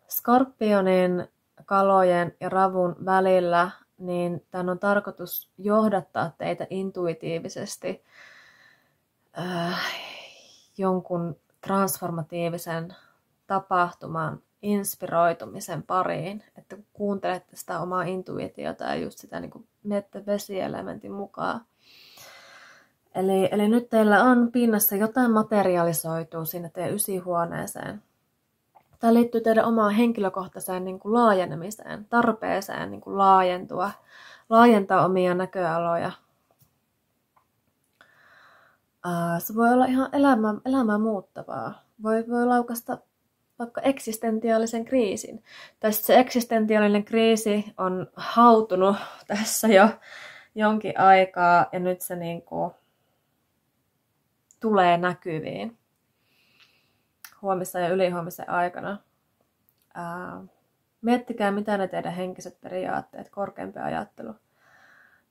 Skorpionin, kalojen ja ravun välillä, niin tämän on tarkoitus johdattaa teitä intuitiivisesti jonkun transformatiivisen tapahtuman inspiroitumisen pariin, että kun kuuntelette sitä omaa intuitiota ja just sitä niin kuin menette vesielementin mukaan. Eli nyt teillä on pinnassa jotain materialisoituu sinne teidän 9 huoneeseen. Tämä liittyy teidän omaan henkilökohtaiseen niin kuin laajenemiseen, tarpeeseen niin kuin laajentaa omia näköaloja. Se voi olla ihan elämää muuttavaa. Voi laukaista vaikka eksistentiaalisen kriisin. Tai sitten se eksistentiaalinen kriisi on hautunut tässä jo jonkin aikaa ja nyt se niin kuin tulee näkyviin huomisen ja ylihuomisen aikana. Miettikää, mitä ne teidän henkiset periaatteet, korkeampi ajattelu,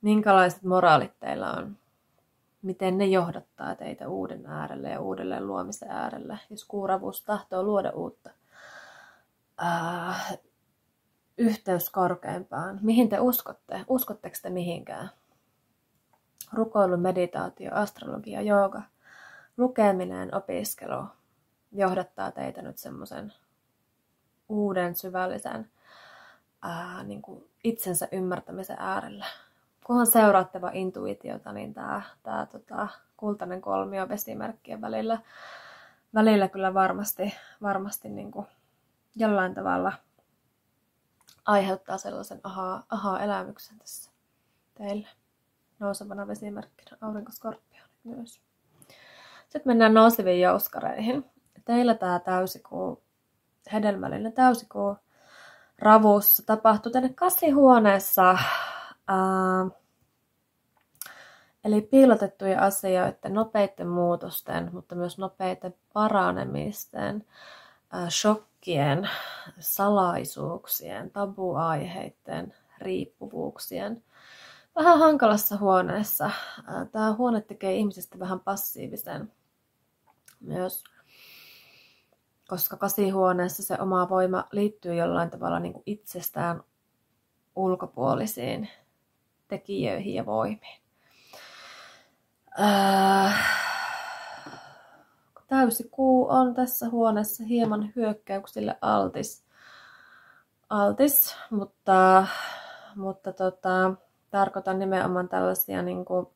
minkälaiset moraalit teillä on, miten ne johdattaa teitä uuden äärelle ja uudelleen luomisen äärelle, jos kuuravuus tahtoo luoda uutta. Yhteys korkeimpaan. Mihin te uskotte? Uskotteko te mihinkään? Rukoilu, meditaatio, astrologia, jooga, lukeminen, opiskelu johdattaa teitä nyt semmoisen uuden syvällisen niin kuin itsensä ymmärtämisen äärellä. Kunhan seuraatte vaan intuitiota, niin tämä kultainen kolmio vesimerkkien välillä kyllä varmasti niin kuin jollain tavalla aiheuttaa sellaisen aha-elämyksen tässä teille nousevana vesimerkkinä aurinkoskorpioon myös. Sitten mennään nouseviin jouskareihin. Teillä tämä täysikuu, hedelmällinen täysikuu Ravussa tapahtuu tänne 8 huoneessa. Eli piilotettujen asioiden, nopeiden muutosten, mutta myös nopeiden paranemisten, shokkien, salaisuuksien, tabuaiheiden, riippuvuuksien. Vähän hankalassa huoneessa. Tämä huone tekee ihmisestä vähän passiivisen myös, koska 8 huoneessa se oma voima liittyy jollain tavalla niin kuin itsestään ulkopuolisiin tekijöihin ja voimiin. Täysikuu on tässä huoneessa hieman hyökkäyksille altis, mutta tarkoitan nimenomaan tällaisia, niin kuin,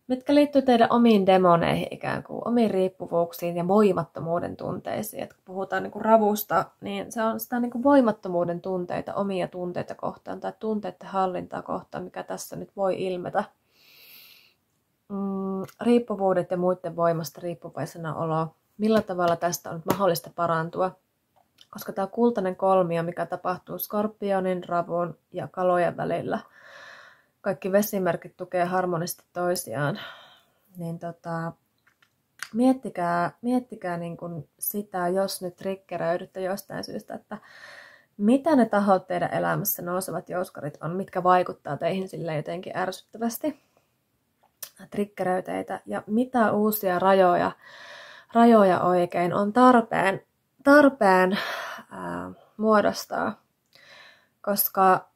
mitkä liittyy teidän omiin demoneihin ikään kuin, omiin riippuvuuksiin ja voimattomuuden tunteisiin. Et kun puhutaan niin kuin ravusta, niin se on sitä niin kuin voimattomuuden tunteita, omia tunteita kohtaan tai tunteiden hallintaa kohtaan, mikä tässä nyt voi ilmetä. Riippuvuudet ja muiden voimasta riippuvaisena olo. Millä tavalla tästä on mahdollista parantua? Koska tämä kultainen kolmio, mikä tapahtuu Skorpionin, Ravun ja Kalojen välillä, kaikki vesimerkit tukee harmonisesti toisiaan, niin miettikää niin kuin sitä, jos nyt triggeröidytte jostain syystä, että mitä ne tahot teidän elämässä nousevat jouskarit on, mitkä vaikuttaa teihin sille jotenkin ärsyttävästi, triggeröi teitä, ja mitä uusia rajoja oikein on tarpeen muodostaa, koska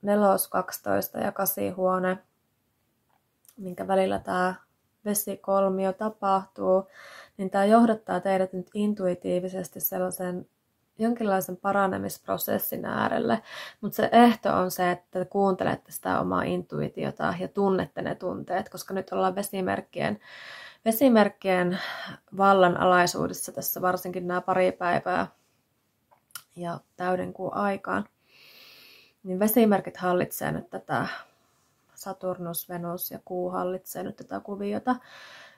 4, 12 ja 8 huone, minkä välillä tämä vesikolmio tapahtuu, niin tämä johdattaa teidät nyt intuitiivisesti sellaisen jonkinlaisen paranemisprosessin äärelle, mutta se ehto on se, että te kuuntelette sitä omaa intuitiota ja tunnette ne tunteet, koska nyt ollaan vesimerkkien vallan alaisuudessa tässä varsinkin nämä pari päivää ja täydenkuun aikaan. Niin vesimerkit hallitsee nyt tätä, Saturnus, Venus ja Kuu hallitsee nyt tätä kuviota.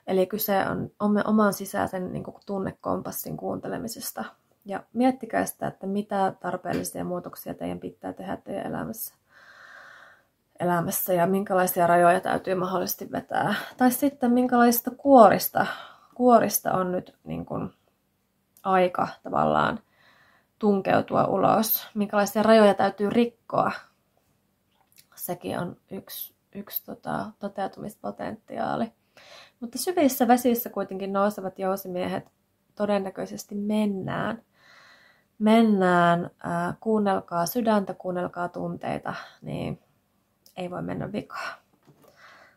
Eli kyse on oman sisäisen niin kuin tunnekompassin kuuntelemisesta. Ja miettikää sitä, että mitä tarpeellisia muutoksia teidän pitää tehdä teidän elämässä ja minkälaisia rajoja täytyy mahdollisesti vetää. Tai sitten minkälaista kuorista on nyt niin kuin aika tavallaan tunkeutua ulos. Minkälaisia rajoja täytyy rikkoa. Sekin on yksi toteutumispotentiaali. Mutta syvissä vesissä kuitenkin nousevat jousimiehet todennäköisesti mennään. Kuunnelkaa sydäntä, kuunnelkaa tunteita, niin ei voi mennä vikaan.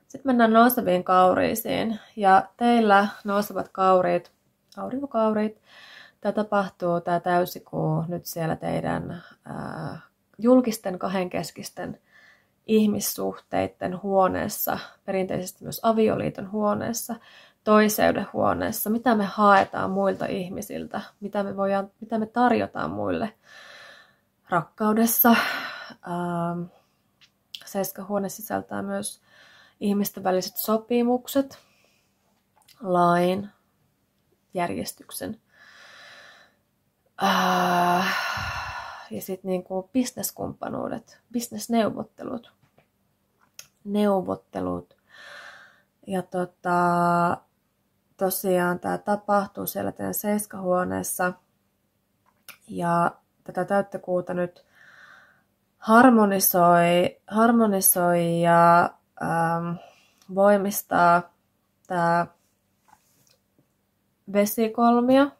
Sitten mennään nouseviin kauriisiin. Ja teillä nousevat kauriit, aurinkokauriit, tämä tapahtuu, tämä täysikuu nyt siellä teidän julkisten kahdenkeskisten ihmissuhteiden huoneessa, perinteisesti myös avioliiton huoneessa. toiseudenhuoneessa, mitä me haetaan muilta ihmisiltä, mitä me tarjotaan muille rakkaudessa. Seiskahuone sisältää myös ihmisten väliset sopimukset, lain, järjestyksen ja sitten niinku bisneskumppanuudet, bisnesneuvottelut. Ja tosiaan tämä tapahtuu siellä teidän seiskahuoneessa. Ja tätä täyttökuuta nyt harmonisoi ja voimistaa tämä vesikolmio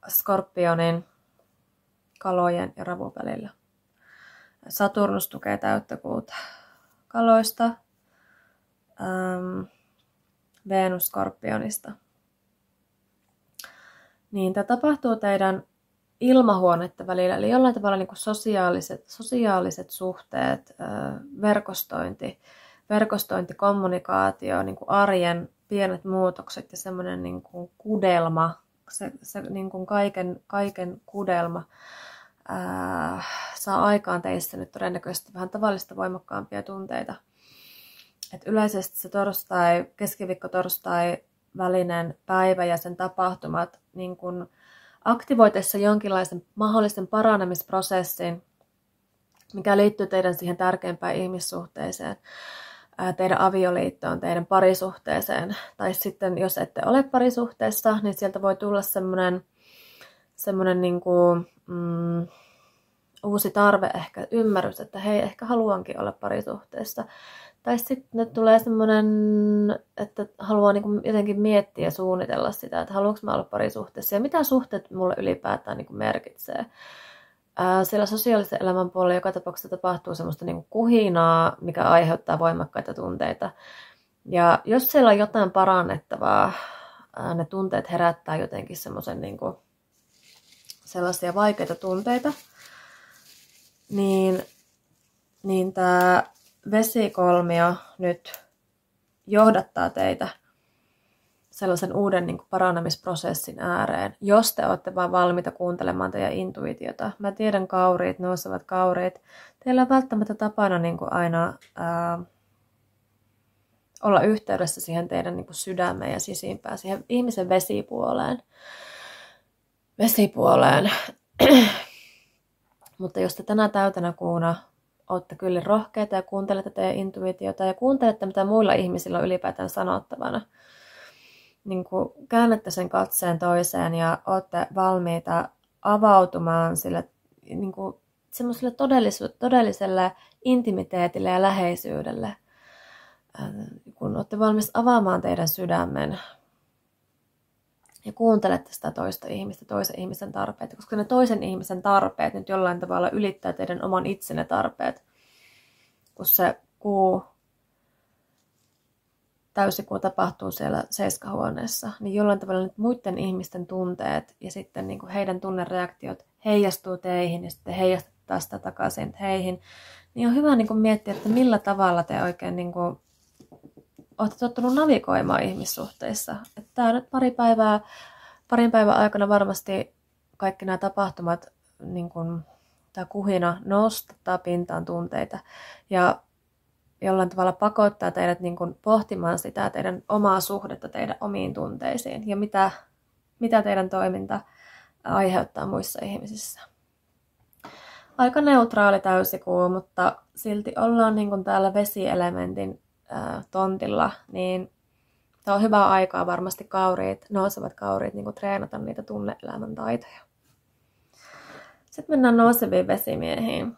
Skorpionin, Kalojen ja Ravun välillä. Saturnus tukee täyttökuuta Kaloista, Venus Skorpionista. Niin tämä tapahtuu teidän ilmahuonetta välillä, eli jollain tavalla niin kuin sosiaaliset suhteet, verkostointi, kommunikaatio, niin kuin arjen pienet muutokset ja semmoinen niin kuin kudelma, se niin kuin kaiken kudelma saa aikaan teissä nyt todennäköisesti vähän tavallista voimakkaampia tunteita. Et yleisesti se keskiviikko-torstai välinen päivä ja sen tapahtumat niin kun aktivoitessa jonkinlaisen mahdollisen paranemisprosessin, mikä liittyy teidän siihen tärkeimpään ihmissuhteeseen, teidän avioliittoon, teidän parisuhteeseen. Tai sitten, jos ette ole parisuhteessa, niin sieltä voi tulla semmoinen niin kuin, uusi tarve, ehkä ymmärrys, että hei, ehkä haluankin olla parisuhteessa. Tai sitten tulee semmoinen, että haluaa niin kuin jotenkin miettiä ja suunnitella sitä, että haluanko mä olla parisuhteessa ja mitä suhteet mulle ylipäätään niin kuin merkitsee. Siellä sosiaalisen elämän puolella joka tapauksessa tapahtuu semmoista niin kuin kuhinaa, mikä aiheuttaa voimakkaita tunteita. Ja jos siellä on jotain parannettavaa, ne tunteet herättää jotenkin semmoisen niin kuin sellaisia vaikeita tunteita, niin tämä vesikolmio nyt johdattaa teitä sellaisen uuden niin kuin paranemisprosessin ääreen, jos te olette vaan valmiita kuuntelemaan teidän intuitiota. Mä tiedän kauriit, nousevat kauriit. Teillä on välttämättä tapana niin kuin aina olla yhteydessä siihen teidän niin kuin sydämeen ja sisimpään, siihen ihmisen vesipuoleen. Mutta jos te tänä täytänä kuuna olette kyllä rohkeita ja kuuntelette teidän intuitiota ja kuuntelette, mitä muilla ihmisillä on ylipäätään sanottavana, niin kuin käännätte sen katseen toiseen ja olette valmiita avautumaan sille niin kuin semmoiselle todelliselle intimiteetille ja läheisyydelle, kun olette valmis avaamaan teidän sydämen ja kuuntelette sitä toista ihmistä, toisen ihmisen tarpeita, koska ne toisen ihmisen tarpeet nyt jollain tavalla ylittää teidän oman itsenne tarpeet, kun se täysikuu tapahtuu siellä seiskahuoneessa, niin jollain tavalla nyt muiden ihmisten tunteet ja sitten niin kuin heidän tunnereaktiot heijastuu teihin ja sitten heijastetaan sitä takaisin heihin, niin on hyvä niin kuin miettiä, että millä tavalla te oikein niin kuin olette tottunut navigoimaan ihmissuhteissa. Että tämä nyt parin päivän aikana varmasti kaikki nämä tapahtumat, niin kuin tämä kuhina nostattaa pintaan tunteita ja jollain tavalla pakottaa teidät niin kuin pohtimaan sitä teidän omaa suhdetta teidän omiin tunteisiin ja mitä teidän toiminta aiheuttaa muissa ihmisissä. Aika neutraali täysikuu, mutta silti ollaan niin kuin täällä vesielementin tontilla, niin tämä on hyvää aikaa varmasti nousevat kauriit niin kuin treenata niitä tunne-elämän taitoja. Sitten mennään nouseviin vesimiehiin.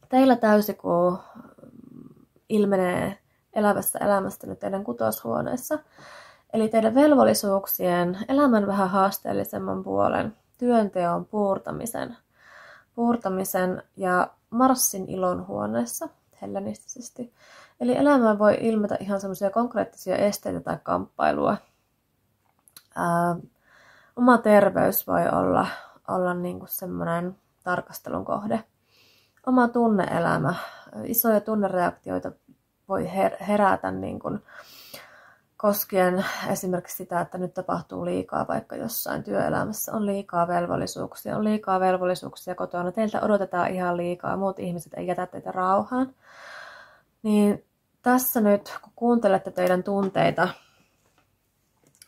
Teillä täysikuu ilmenee elävässä elämästä nyt teidän kutoshuoneessa. Eli teidän velvollisuuksien, elämän vähän haasteellisemman puolen, työnteon puurtamisen ja Marsin ilon huoneessa, hellenistisesti. Eli elämään voi ilmetä ihan semmoisia konkreettisia esteitä tai kamppailua. Oma terveys voi olla niin kuin semmoinen tarkastelun kohde. Oma tunne-elämä, isoja tunnereaktioita voi herätä niin kuin koskien esimerkiksi sitä, että nyt tapahtuu liikaa, vaikka jossain työelämässä on liikaa velvollisuuksia kotona, teiltä odotetaan ihan liikaa, muut ihmiset ei jätä teitä rauhaan. Niin tässä nyt, kun kuuntelette teidän tunteita,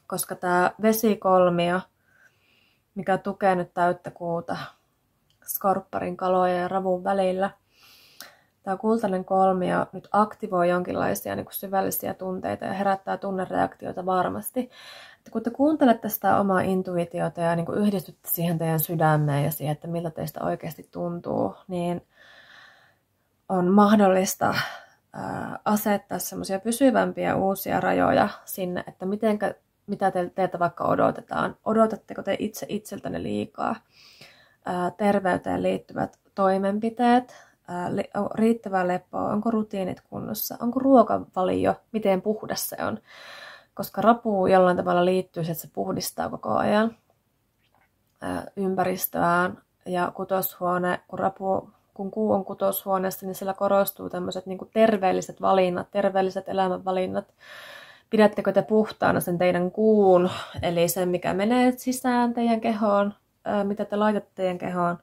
koska tämä vesikolmio, mikä tukee nyt täyttä kuuta Skorpparin, Kalojen ja Ravun välillä, tämä kultainen kolmio nyt aktivoi jonkinlaisia niin kuin syvällisiä tunteita ja herättää tunnereaktioita varmasti. Että kun te kuuntelette sitä omaa intuitiota ja niin kuin yhdistytte siihen teidän sydämeen ja siihen, että miltä teistä oikeasti tuntuu, niin on mahdollista asettaa semmoisia pysyvämpiä uusia rajoja sinne, että mitä teiltä vaikka odotetaan. Odotatteko te itse itseltänne liikaa? Terveyteen liittyvät toimenpiteet, riittävä lepo, onko rutiinit kunnossa, onko ruokavalio, miten puhdas se on. Koska rapu jollain tavalla liittyy, että se puhdistaa koko ajan ympäristöään. Ja kutoshuone, kun kuu on kutoshuoneessa, niin siellä korostuu tämmöiset niin kuin terveelliset valinnat, terveelliset elämänvalinnat. Pidättekö te puhtaana sen teidän kuun, eli sen mikä menee sisään teidän kehoon, mitä te laitatte teidän kehoon.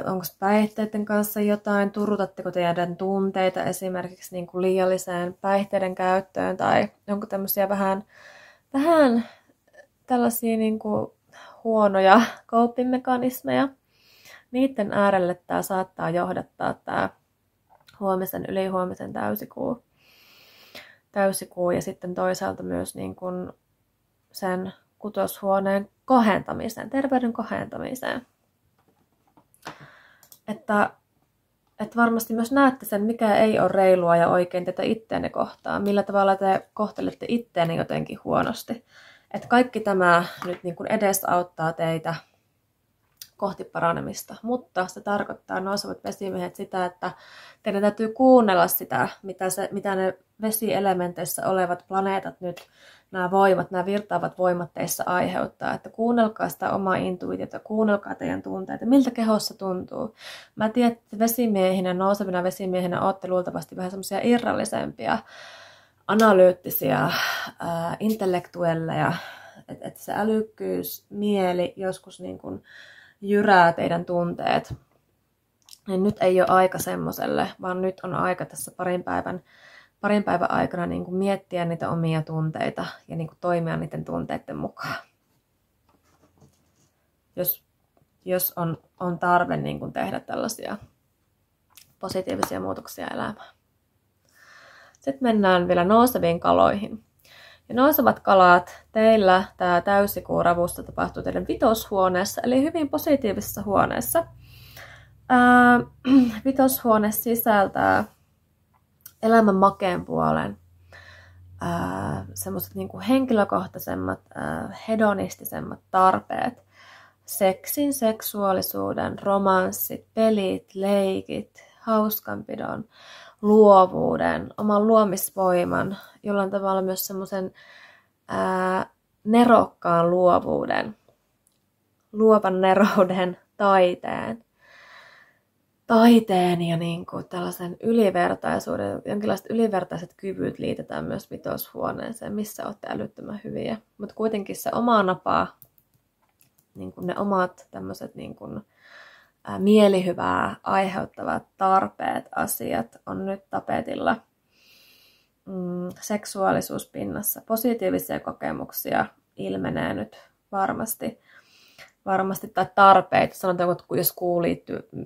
Onko päihteiden kanssa jotain, turrutatteko teidän tunteita esimerkiksi niin kuin liialliseen päihteiden käyttöön, tai onko tämmöisiä vähän tällaisia niin kuin huonoja coping-mekanismeja. Niiden äärelle tämä saattaa johdattaa tämä huomisen, ylihuomisen täysikuu ja sitten toisaalta myös niin kuin sen kutoshuoneen kohentamiseen, terveyden kohentamiseen. Että varmasti myös näette sen, mikä ei ole reilua ja oikein teitä itteenne kohtaan. Millä tavalla te kohtelette itteenne jotenkin huonosti. Että kaikki tämä nyt niin kuin edesauttaa teitä kohti paranemista. Mutta se tarkoittaa nousevat vesimiehet sitä, että teidän täytyy kuunnella sitä, mitä ne vesielementeissä olevat planeetat nyt, nämä voimat, nämä virtaavat voimat teissä aiheuttaa. Että kuunnelkaa sitä omaa intuitiota, kuunnelkaa teidän tunteita, miltä kehossa tuntuu. Mä tiedän, että vesimiehinä, nousevina vesimiehinä olette luultavasti vähän semmoisia irrallisempia, analyyttisiä, intellektuelleja, että se älykkyys, mieli joskus niin kuin jyrää teidän tunteet. Niin nyt ei ole aika semmoselle, vaan nyt on aika tässä parin päivän aikana niin kuin miettiä niitä omia tunteita ja niin kuin toimia niiden tunteiden mukaan. Jos on tarve niin kuin tehdä tällaisia positiivisia muutoksia elämään. Sitten mennään vielä nouseviin kaloihin. Ja nousevat kalat, teillä tämä täysikuu ravusta tapahtuu teidän vitoshuoneessa, eli hyvin positiivisessa huoneessa. Vitoshuone sisältää elämän makeen puolen, semmoiset niin kuin henkilökohtaisemmat, hedonistisemmat tarpeet, seksin, seksuaalisuuden, romanssit, pelit, leikit, hauskanpidon, luovuuden, oman luomisvoiman, jollain tavalla myös semmoisen nerokkaan luovan nerouden, taiteen ja niin kuin tällaisen ylivertaisuuden, jonkinlaiset ylivertaiset kyvyt liitetään myös vitoshuoneeseen, missä olette älyttömän hyviä. Mutta kuitenkin se oma napa, niin kuin ne omat tämmöiset niin kuin mielihyvää aiheuttavat tarpeet, asiat on nyt tapetilla. Seksuaalisuuspinnassa positiivisia kokemuksia ilmenee nyt varmasti tai tarpeita. Sanotaan, että jos kuu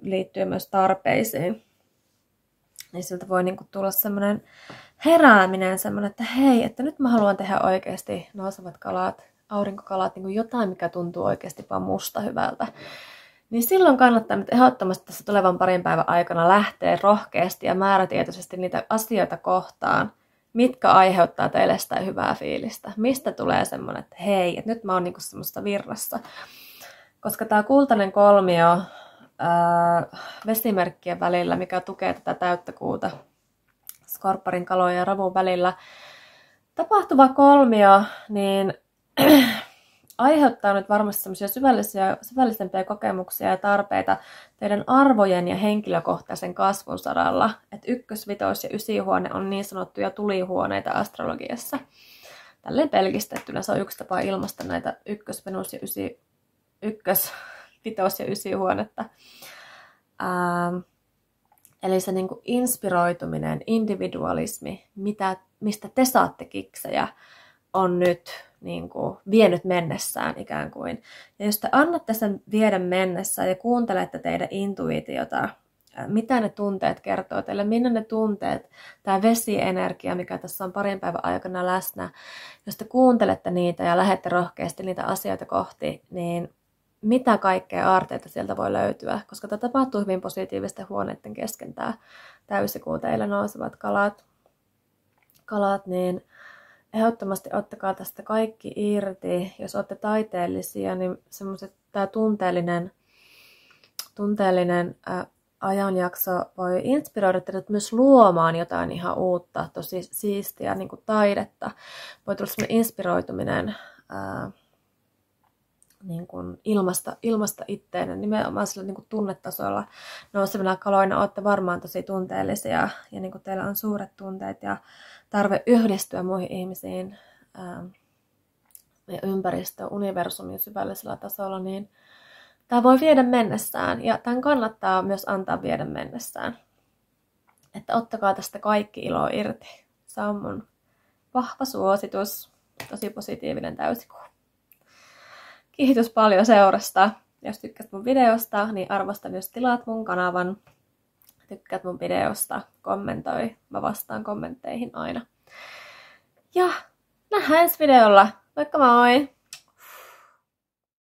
liittyy myös tarpeisiin, niin siltä voi niinku tulla semmoinen herääminen, semmoinen, että hei, että nyt mä haluan tehdä oikeasti nousevat kalat, aurinkokalat, niin kuin jotain, mikä tuntuu oikeasti vaan musta hyvältä. Niin silloin kannattaa nyt ehdottomasti tässä tulevan parin päivän aikana lähteä rohkeasti ja määrätietoisesti niitä asioita kohtaan, mitkä aiheuttaa teille sitä hyvää fiilistä. Mistä tulee semmoinen, että hei, että nyt mä oon niinku semmoista virrassa. Koska tämä kultainen kolmio vesimerkkien välillä, mikä tukee tätä täyttä kuuta Skorpparin, Kalojen ja Ravun välillä, tapahtuva kolmio niin aiheuttaa nyt varmasti semmoisia syvällisempiä kokemuksia ja tarpeita teidän arvojen ja henkilökohtaisen kasvun saralla. Että 1., 5. ja 9. huone on niin sanottuja tulihuoneita astrologiassa. Tälleen pelkistettynä se on yksi tapa ilmaista näitä 1., Venus ja 5. ja 9. huonetta. Eli se niin kuin inspiroituminen, individualismi, mistä te saatte kiksejä, on nyt niin kuin vienyt mennessään ikään kuin. Ja jos te annatte sen viedä mennessään ja kuuntelette teidän intuitiota, mitä ne tunteet kertoo teille, minne ne tunteet, tämä vesienergia, mikä tässä on parin päivän aikana läsnä, jos te kuuntelette niitä ja lähette rohkeasti niitä asioita kohti, niin mitä kaikkea aarteita sieltä voi löytyä, koska tämä tapahtuu hyvin positiivisten huoneiden kesken, tämä täysikuu teille nousevat kalat, niin ehdottomasti ottakaa tästä kaikki irti. Jos olette taiteellisia, niin tämä tunteellinen ajanjakso voi inspiroida teidät myös luomaan jotain ihan uutta, tosi siistiä niin kuin taidetta. Voi tulla sellainen inspiroituminen niin kuin ilmasta itteinen, nimenomaan sillä niin kuin tunnetasolla nousevina kaloina olette varmaan tosi tunteellisia ja niin kuin teillä on suuret tunteet ja tarve yhdistyä muihin ihmisiin ja ympäristöön, universumin syvällisellä tasolla, niin tämä voi viedä mennessään ja tämän kannattaa myös antaa viedä mennessään. Että ottakaa tästä kaikki ilo irti. Se on mun vahva suositus, tosi positiivinen täysikuu. Kiitos paljon seurasta. Jos tykkäät mun videosta, niin arvostan, jos tilaat mun kanavan. Tykkäät mun videosta, kommentoi. Mä vastaan kommentteihin aina. Ja nähdään ensi videolla. Moikka moi!